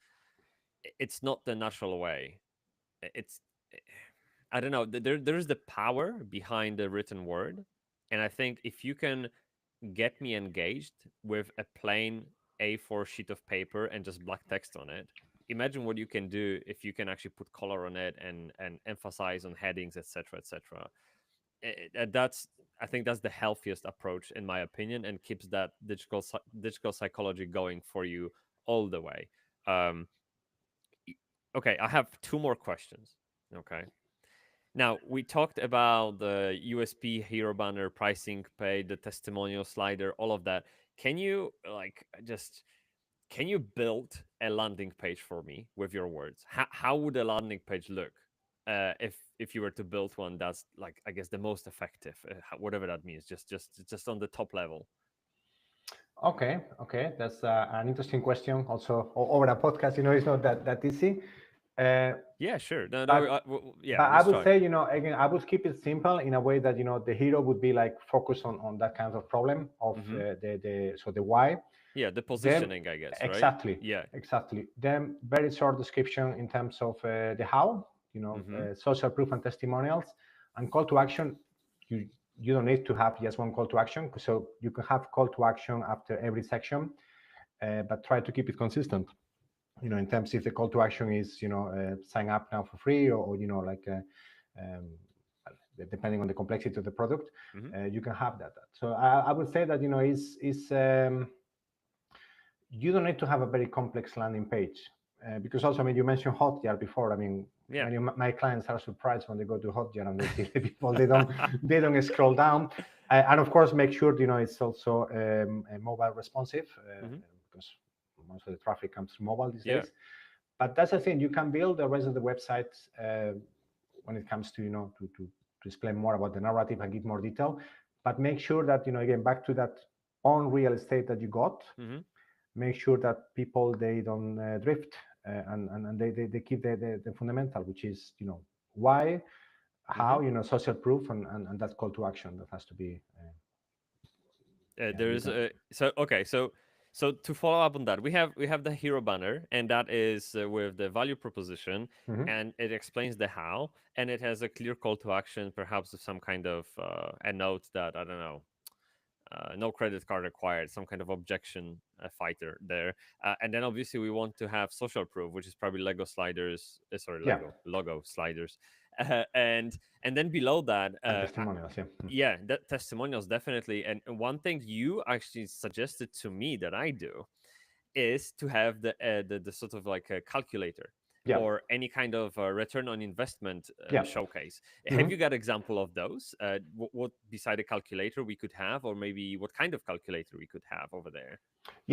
it's not the natural way. It's I don't know. There's the power behind the written word, and I think if you can get me engaged with a plain A4 sheet of paper and just black text on it, imagine what you can do if you can actually put color on it and emphasize on headings, etc., etc. That's I think that's the healthiest approach in my opinion, and keeps that digital psychology going for you all the way. Um, okay, I have two more questions. Okay. Now, we talked about the USP, hero banner, pricing page, the testimonial slider, all of that. Can you can you build a landing page for me with your words? How would a landing page look if you were to build one that's like, I guess, the most effective, whatever that means, just on the top level? Okay, that's an interesting question. Also, over a podcast, it's not that easy. Uh, Yeah, sure. No, no. but Yeah, but I let's would try. say, again, I would keep it simple in a way that, the hero would be like focused on that kind of problem of Mm-hmm. the why. Yeah, the Then positioning, I guess, right? exactly, Yeah. exactly. Then very short description in terms of the how, Mm-hmm. social proof and testimonials, and call to action. You you don't need to have just one call to action, so you can have call to action after every section, but try to keep it consistent. In terms if the call to action is sign up now for free, or like um, depending on the complexity of the product, Mm-hmm. you can have that. So I would say that is you don't need to have a very complex landing page, because also, I mean, you mentioned Hotjar before. I mean, Yeah. many of my clients are surprised when they go to Hotjar and they see the people, they don't scroll down. And of course, make sure it's also mobile responsive, Mm-hmm. because most of the traffic comes from mobile these Yeah. days. But that's the thing, you can build the rest of the website when it comes to to explain more about the narrative and give more detail. But make sure that, again, back to that on real estate that you got, Mm-hmm. make sure that people, they don't drift, and they keep the fundamental, which is why, Mm-hmm. how, social proof, and that call to action that has to be yeah, There you is can. a so okay so to follow up on that, we have the hero banner, and that is with the value proposition, Mhm. and it explains the how, and it has a clear call to action, perhaps with some kind of a note that, I don't know, no credit card required, some kind of objection fighter there. And then obviously we want to have social proof, which is probably Lego sliders, sorry, Yeah, Lego logo sliders, and then below that, and testimonials. Yeah. yeah, that testimonials definitely. And one thing you actually suggested to me that I do is to have the sort of like a calculator, Yeah. or any kind of return on investment Yeah. showcase. Have Mhm. you got example of those? What beside a calculator we could have, or maybe what kind of calculator we could have over there?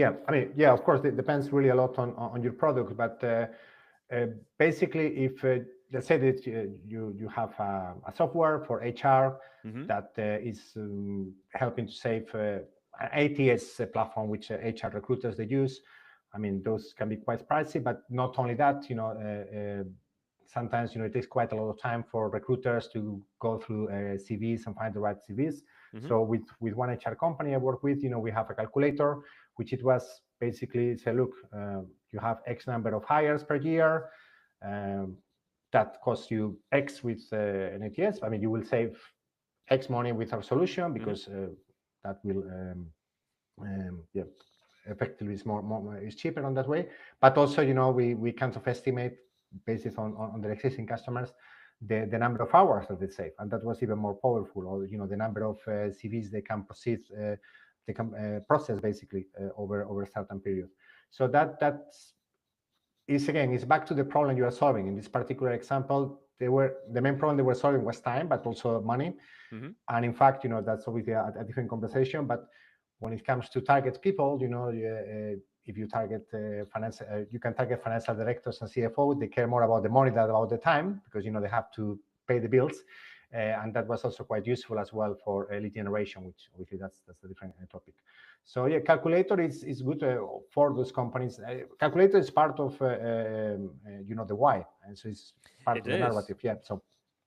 Yeah, I mean, yeah, of course, it depends really a lot on your product, but uh, basically, if let's say that you have a software for HR Mm-hmm. that is helping to save an ATS platform, which HR recruiters they use. I mean, those can be quite pricey, but not only that, sometimes it takes quite a lot of time for recruiters to go through CVs and find the right CVs. Mm-hmm. So with one HR company I work with, we have a calculator, which it was basically say, look, you have X number of hires per year. Um, that costs you X with an ATS. I mean, you will save X money with our solution Mm-hmm. because that will, yeah, effectively is cheaper on that way. But also, we kind of estimate based on the existing customers the number of hours that they save, and that was even more powerful. Or the number of CVs they can proceed, they can process basically over a certain period. So that's is again, it's back to the problem you are solving. In this particular example, the main problem they were solving was time, but also money. Mm-hmm. And in fact, that's obviously a different conversation. But when it comes to target people, if you target finance, you can target financial directors and CFO. They care more about the money than about the time because they have to pay the bills. And that was also quite useful as well for lead generation, which obviously that's a different topic. So yeah, calculator is good for those companies. Calculator is part of the why, and so it's part It of the is. narrative. Yeah. So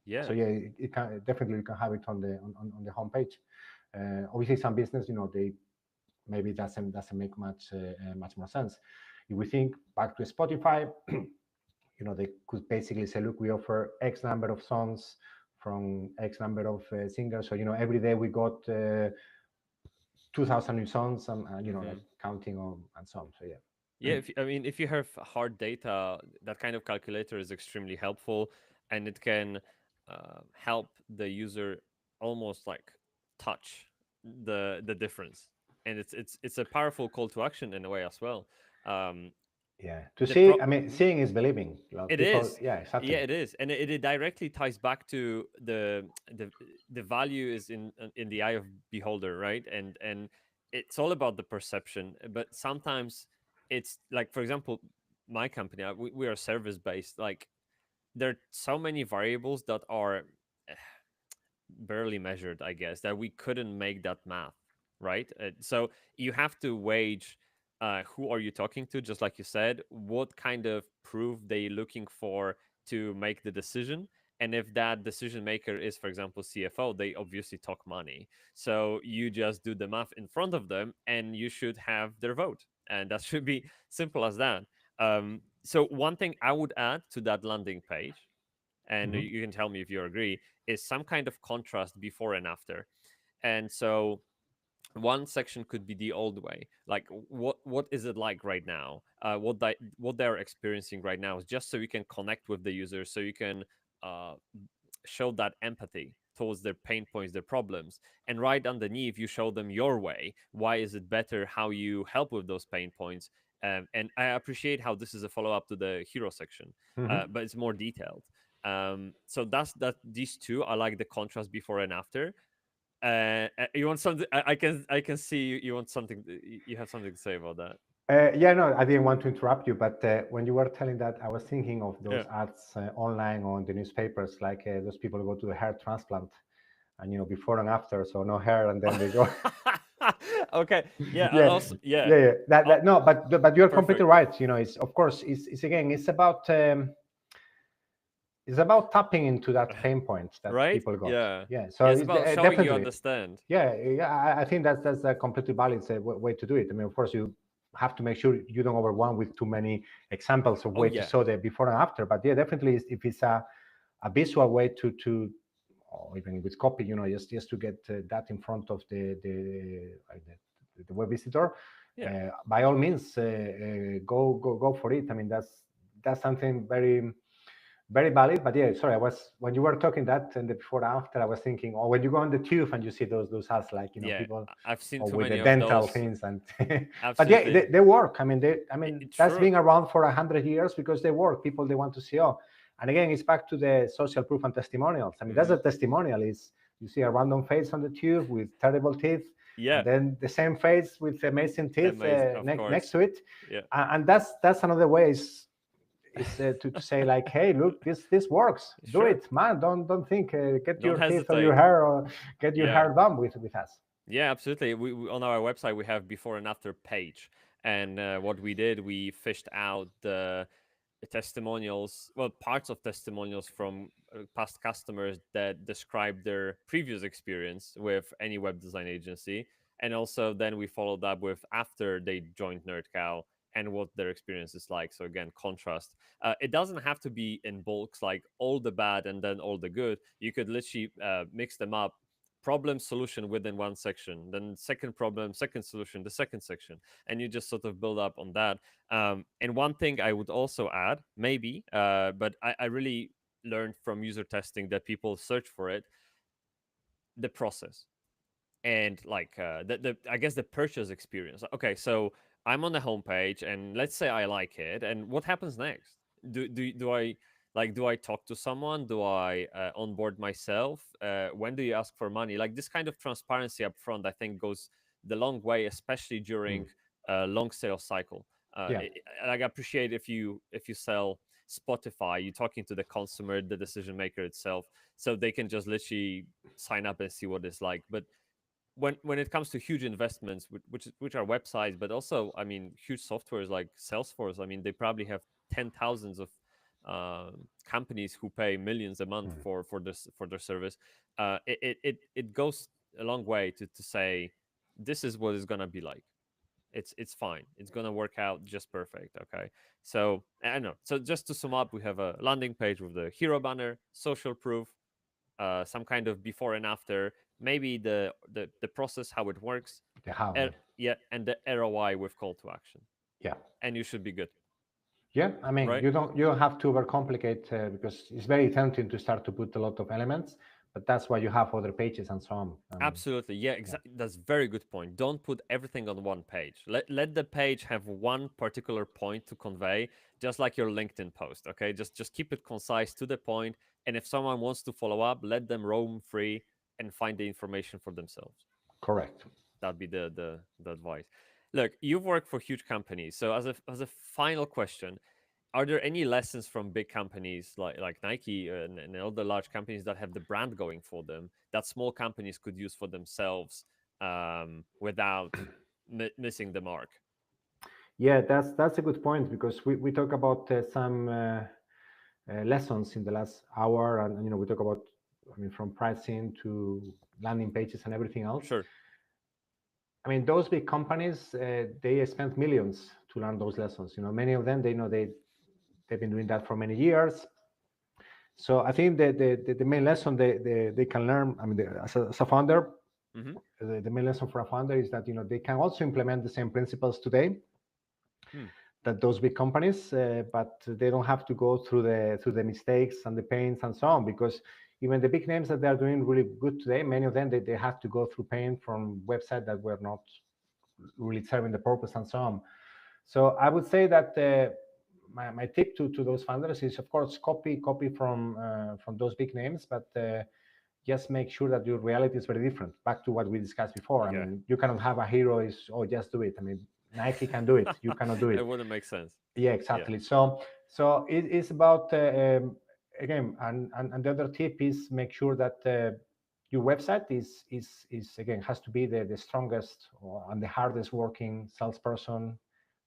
Yeah. yeah, it can definitely you can have it on the homepage. Obviously, some business, they maybe doesn't make much more sense. If we think back to Spotify, they could basically say, look, we offer X number of songs from X number of singers. So every day we got 2,000 new songs, and Mm-hmm. like counting on and so on. So yeah. Yeah, if you have hard data, that kind of calculator is extremely helpful, and it can help the user almost like touch the difference, and it's a powerful call to action in a way as well. Um, Yeah, to the pro see, I mean, Mhm. seeing is believing. It People, is. yeah, Yeah, exactly. it is, and it directly ties back to the value is in the eye of beholder, right? And it's all about the perception. But sometimes it's like, for example, my company, we are service based. Like there are so many variables that are barely measured, I guess, that we couldn't make that math, right? So you have to wage who are you talking to, just like you said, what kind of proof they looking for to make the decision. And if that decision maker is, for example, CFO, they obviously talk money. So you just do the math in front of them and you should have their vote. And that should be simple as that. So one thing I would add to that landing page, and Hmm. you can tell me if you agree, is some kind of contrast before and after. And so one section could be the old way, like what is it like right now, what they're experiencing right now, is just so you can connect with the user, so you can uh, show that empathy towards their pain points, their problems. And right underneath, you show them your way. Why is it better? How you help with those pain points. And I appreciate how this is a follow up to the hero section, Hmm. but it's more detailed. So that's that. These two, I like the contrast before and after. You want something? I can see you want something. You have something to say about that. Yeah, no, I didn't want to interrupt you, but when you were telling that, I was thinking of Yeah. those ads online on the newspapers, like those people who go to the hair transplant, and before and after, so no hair, and then they go. Okay. Yeah. Yeah, Also, yeah. yeah. Oh, That no, but you're completely perfect. right. It's of course, it's again, it's about tapping into that pain point that Right? people got. Yeah. Yeah, so Yeah. It's it's about showing you definitely. understand. Yeah, I think that's a completely valid way to do it. I mean, of course, you have to make sure you don't overwhelm with too many examples of Oh way to yeah. show the before and after. But yeah, definitely, if it's a visual way to or even with copy, just to get that in front of the web visitor, Yeah. by all means, go for it. I mean, that's something very valid. But yeah, sorry, I was when you were talking that and the before and after, I was thinking, or when you go on the tube and you see those ads, like Yeah. people I've seen or too with the many of dental those. things and but yeah, Absolutely. they work. I mean, that's True. been around for 100 years because they work. People they want to see. Oh, and again, it's back to the social proof and testimonials. I mean, that's Hmm. a testimonial. Is you see a random face on the tube with terrible teeth, and Yeah. then the same face with amazing teeth Amazing. Of next course. to it, Yeah. and that's another way. Is is to say like, hey, look, this works. Do Sure. it, man. Don't think. Get Don't your teeth or your hesitate. hair or get your Yeah. hair done with us. Yeah, absolutely. We on our website we have before and after page, and what we did, we fished out the testimonials, well, parts of testimonials from past customers that describe their previous experience with any web design agency, and also then we followed up with after they joined NerdCow and what their experience is like. So again, contrast. It doesn't have to be in bulks like all the bad and then all the good. You could literally mix them up, problem solution within one section, then second problem, second solution, the second section, and you just sort of build up on that. And one thing I would also add, maybe, but I really learned from user testing that people search for it, the process and like the I guess the purchase experience. Okay, so I'm on the homepage, and let's say I like it, and what happens next? Do I do I talk to someone? Do I onboard myself? When do you ask for money? Like this kind of transparency up front, I think goes the long way, especially Mm. during a long sales cycle. Yeah, Like I appreciate if you sell Spotify, you're talking to the consumer, the decision maker itself, so they can just literally sign up and see what it's like. But when it comes to huge investments, which are websites, but also, I mean, huge softwares like Salesforce, I mean, they probably have 10 thousands of companies who pay millions a month mm. for this for their service. It goes a long way to say this is what it's gonna be like. It's fine. It's gonna work out just perfect. Okay. So I know. So just to sum up, we have a landing page with the hero banner, social proof, some kind of before and after, maybe the process how it works, The how, er, yeah. yeah, and the ROI with call to action, Yeah. and you should be good, Yeah, I mean, right? you don't have to overcomplicate because it's very tempting to start to put a lot of elements, but that's why you have other pages and so on. Absolutely, yeah, Yeah, exactly. That's very good point. Don't put everything on one page. Let the page have one particular point to convey, just like your LinkedIn post. Okay, just keep it concise to the point, and if someone wants to follow up, let them roam free and find the information for themselves. correct. That'd be the advice. Look, you've worked for huge companies, so as a final question, are there any lessons from big companies like Nike and other large companies that have the brand going for them that small companies could use for themselves without missing the mark? Yeah, that's a good point because we talk about some lessons in the last hour, and we talk about, I mean, from pricing to landing pages and everything else. Sure, I mean, those big companies, they spent millions to learn those lessons. Many of them, they know they've been doing that for many years. So I think the main lesson they can learn, I mean, as a founder, mm-hmm. the main lesson for a founder is that they can also implement the same principles today Hmm. that those big companies, but they don't have to go through the mistakes and the pains and so on, because even the big names that they are doing really good today, many of them they have to go through pain from websites that were not really serving the purpose and so on. So I would say that my tip to those founders is, of course, copy from those big names, but just make sure that your reality is very different. Back to what we discussed before. I Yeah, mean, you cannot have a hero is, oh, just do it. I mean, Nike can do it. You cannot do it it. wouldn't make sense. Yeah, Yeah, exactly. So it's about again, and the other tip is make sure that your website is again has to be the strongest and the hardest working salesperson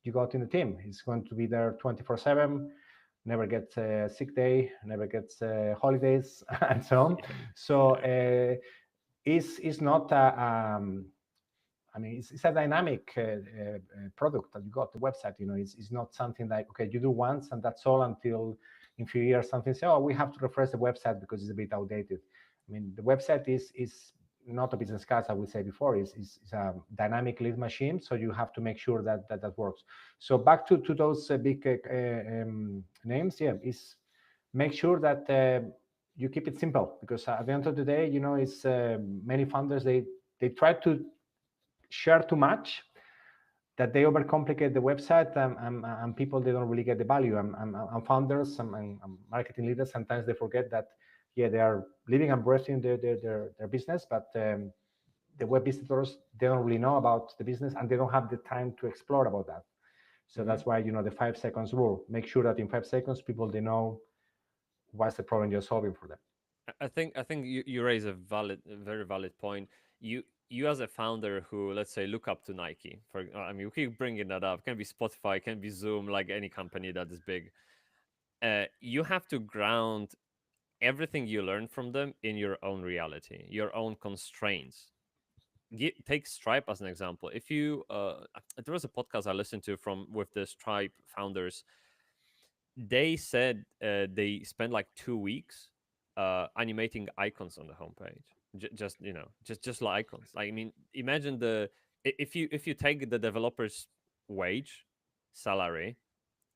you got in the team. It's going to be there 24/7, never gets a sick day, never gets holidays, and so on. So yeah, it's not I mean, it's a dynamic product that you got. The website, it's not something like, okay, you do once and that's all until in a few years something say, oh, we have to refresh the website because it's a bit outdated. I mean, the website is not a business card, I would say before, is a dynamic lead machine. So you have to make sure that works. So back to those big names, yeah, is make sure that you keep it simple, because at the end of the day, it's many founders, they try to share too much, that they overcomplicate the website, and people, they don't really get the value. And founders and marketing leaders, sometimes they forget that, yeah, they are living and breathing their business, but the web visitors, they don't really know about the business and they don't have the time to explore about that. So Hmm. that's why the 5 seconds rule. Make sure that in 5 seconds people they know what's the problem you're solving for them. I think you raise a very valid point. You as a founder who, let's say, look up to Nike, for I mean, we keep bringing that up. Can be Spotify, can be Zoom, like any company that is big. You have to ground everything you learn from them in your own reality, your own constraints. Take Stripe as an example. If you there was a podcast I listened to from with the Stripe founders. They said they spent like 2 weeks animating icons on the homepage. Just just like icons. Like, I mean, imagine if you take the developer's wage salary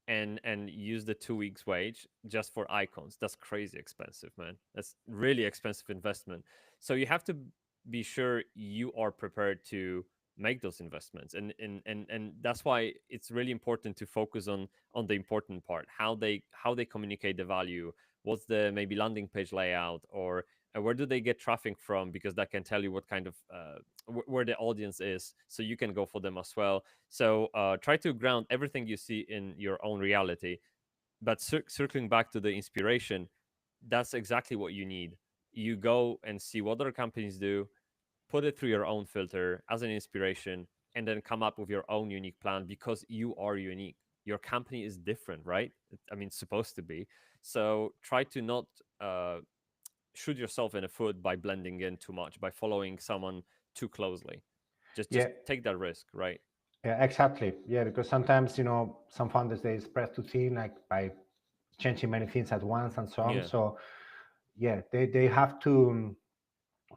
and use the 2 weeks wage just for icons. That's crazy expensive, man. That's really expensive investment. So you have to be sure you are prepared to make those investments, and that's why it's really important to focus on the important part, how they communicate the value, what's the maybe landing page layout, or where do they get traffic from, because that can tell you what kind of where the audience is, so you can go for them as well. So try to ground everything you see in your own reality. But circling back to the inspiration, that's exactly what you need. You go and see what other companies do, put it through your own filter as an inspiration, and then come up with your own unique plan, because you are unique. Your company is different, right? I mean, it's supposed to be. So try to not uh, shoot yourself in the foot by blending in too much, by following someone too closely. Just Yeah, take that risk, right? yeah, exactly. Yeah, because sometimes some founders they spread too thin, like by changing many things at once and so on. Yeah. So yeah, they have to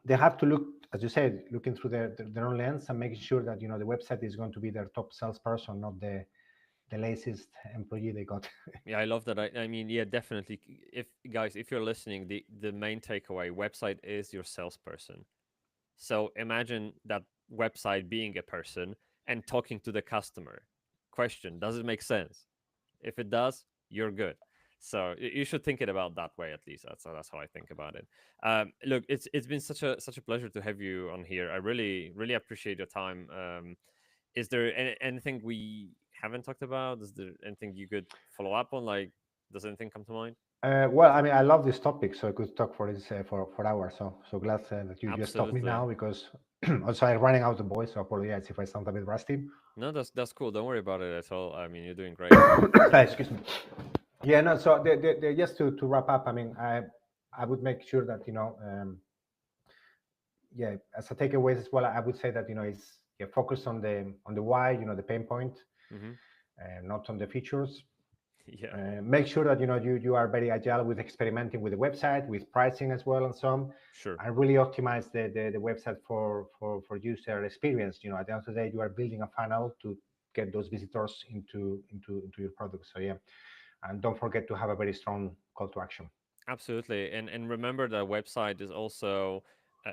look, as you said, looking through their own lens and making sure that the website is going to be their top salesperson, not the laziest employee they got. Yeah, I love that. I mean, yeah, definitely. If guys, if you're listening, the main takeaway: website is your salesperson. So imagine that website being a person and talking to the customer. Question: does it make sense? If it does, you're good. So you should think it about that way, at least. That's how I think about it. Look, it's been such a pleasure to have you on here. I really appreciate your time. Is there anything we haven't talked about? Is there anything you could follow up on? Like, does anything come to mind? Well, I mean, I love this topic, so I could talk for this for hours. So glad that you just stopped me Absolutely. now because also I'm running out of voice. So apologize if I sound a bit rusty. No, that's cool. Don't worry about it at all. I mean, you're doing great. Excuse me. Yeah, no. So just to wrap up, I mean, I would make sure that yeah, as a takeaways as well, I would say that it's focus on the why, the pain point, Hmm. not on the features. Yeah, Make sure that you are very agile with experimenting with the website, with pricing as well, and so on, sure. and really optimize the website for user experience. At the end of the day, you are building a funnel to get those visitors into your product. So yeah, and don't forget to have a very strong call to action. Absolutely, and remember that website is also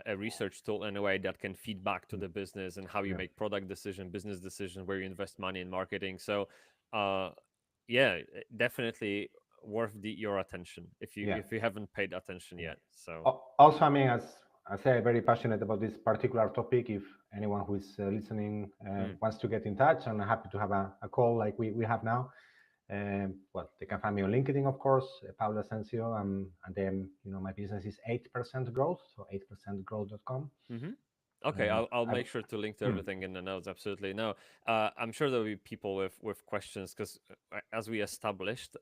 a research tool in a way that can feed back to Mm, the business and how you yeah, make product decision, business decision, where you invest money in marketing. So, uh, yeah, definitely worth your attention yeah. if you haven't paid attention Yeah. yet. So, Also, I mean, as I say, I'm very passionate about this particular topic. If anyone who is listening mm, wants to get in touch, I'm happy to have a call like we have now. Well, they can find me on LinkedIn, of course, Paula Asensio, and then my business is 8% growth, so 8%growth.com. hmm. Okay, Um, I'll I, make sure to link to mm, everything in the notes. Absolutely. No, I'm sure there'll be people with questions because, as we established,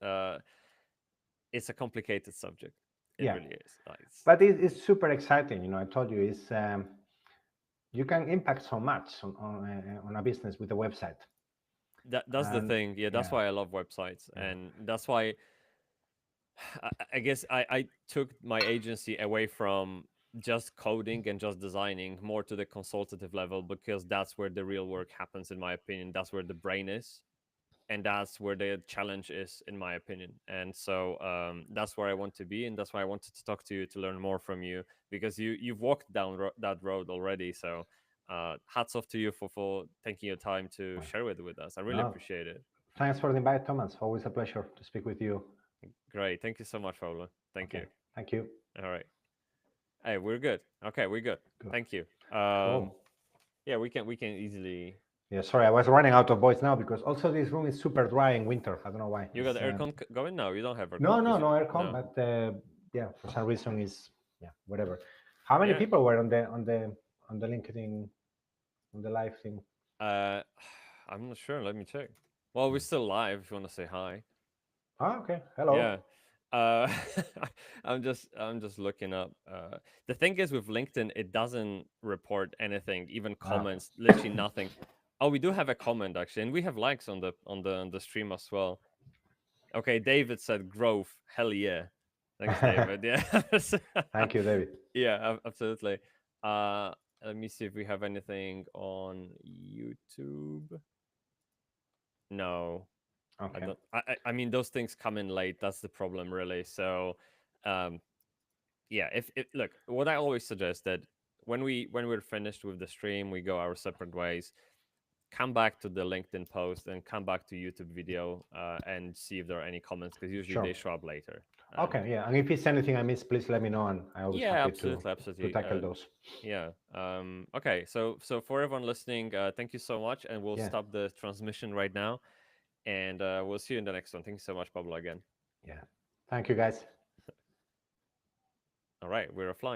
it's a complicated subject. It yeah, really is. It's, but it's super exciting. I told you, you can impact so much on a business with a website, that's the and thing. Yeah, that's yeah, why I love websites, yeah, and that's why I guess I took my agency away from just coding and just designing more to the consultative level, because that's where the real work happens, in my opinion. That's where the brain is, and that's where the challenge is, in my opinion. And so that's where I want to be, and that's why I wanted to talk to you, to learn more from you, because you've walked down that road already. So hats off to you for taking your time to well, share with us. I really no, appreciate it. thanks for the invite, Thomas. Always a pleasure to speak with you. Great, thank you so much, Paula. Thank Okay, you. thank you. All right. Hey, we're good. Okay, we're good. Good. Thank you. Cool. Yeah, we can easily Yeah, sorry, I was running out of voice now because also this room is super dry in winter. I don't know why. You got the aircon going? No, you don't have aircon No, because no, you no aircon, no. but yeah, for some reason is yeah, whatever. How many Yeah. people were on the LinkedIn on the live thing? Uh, I'm not sure. Let me check. Well, we're still live. If you want to say hi. Ah, okay. Yeah. Hello. Uh, I'm just looking up. The thing is with LinkedIn, it doesn't report anything, even Ah, comments, literally nothing. Oh, we do have a comment actually, and we have likes on the stream as well. Okay, David said growth. Hell yeah. Thanks, okay. David. Yeah. Thank you, David. Yeah, absolutely. Uh, Let me see if we have anything on YouTube. No, I Okay. don't. I mean, those things come in late. That's the problem, really. So, um, yeah. If look, what I always suggest that when we're finished with the stream, we go our separate ways. Come back to the LinkedIn post and come back to YouTube video and see if there are any comments because usually Sure. they show up later. And Okay. Yeah. And if it's anything I missed, please let me know, and I always yeah, happy to absolutely, to absolutely. tackle those. Yeah. Okay. So for everyone listening, thank you so much, and we'll Yeah. stop the transmission right now, and we'll see you in the next one. Thank you so much, Pablo, again. Yeah. Thank you, guys. All right, we're offline.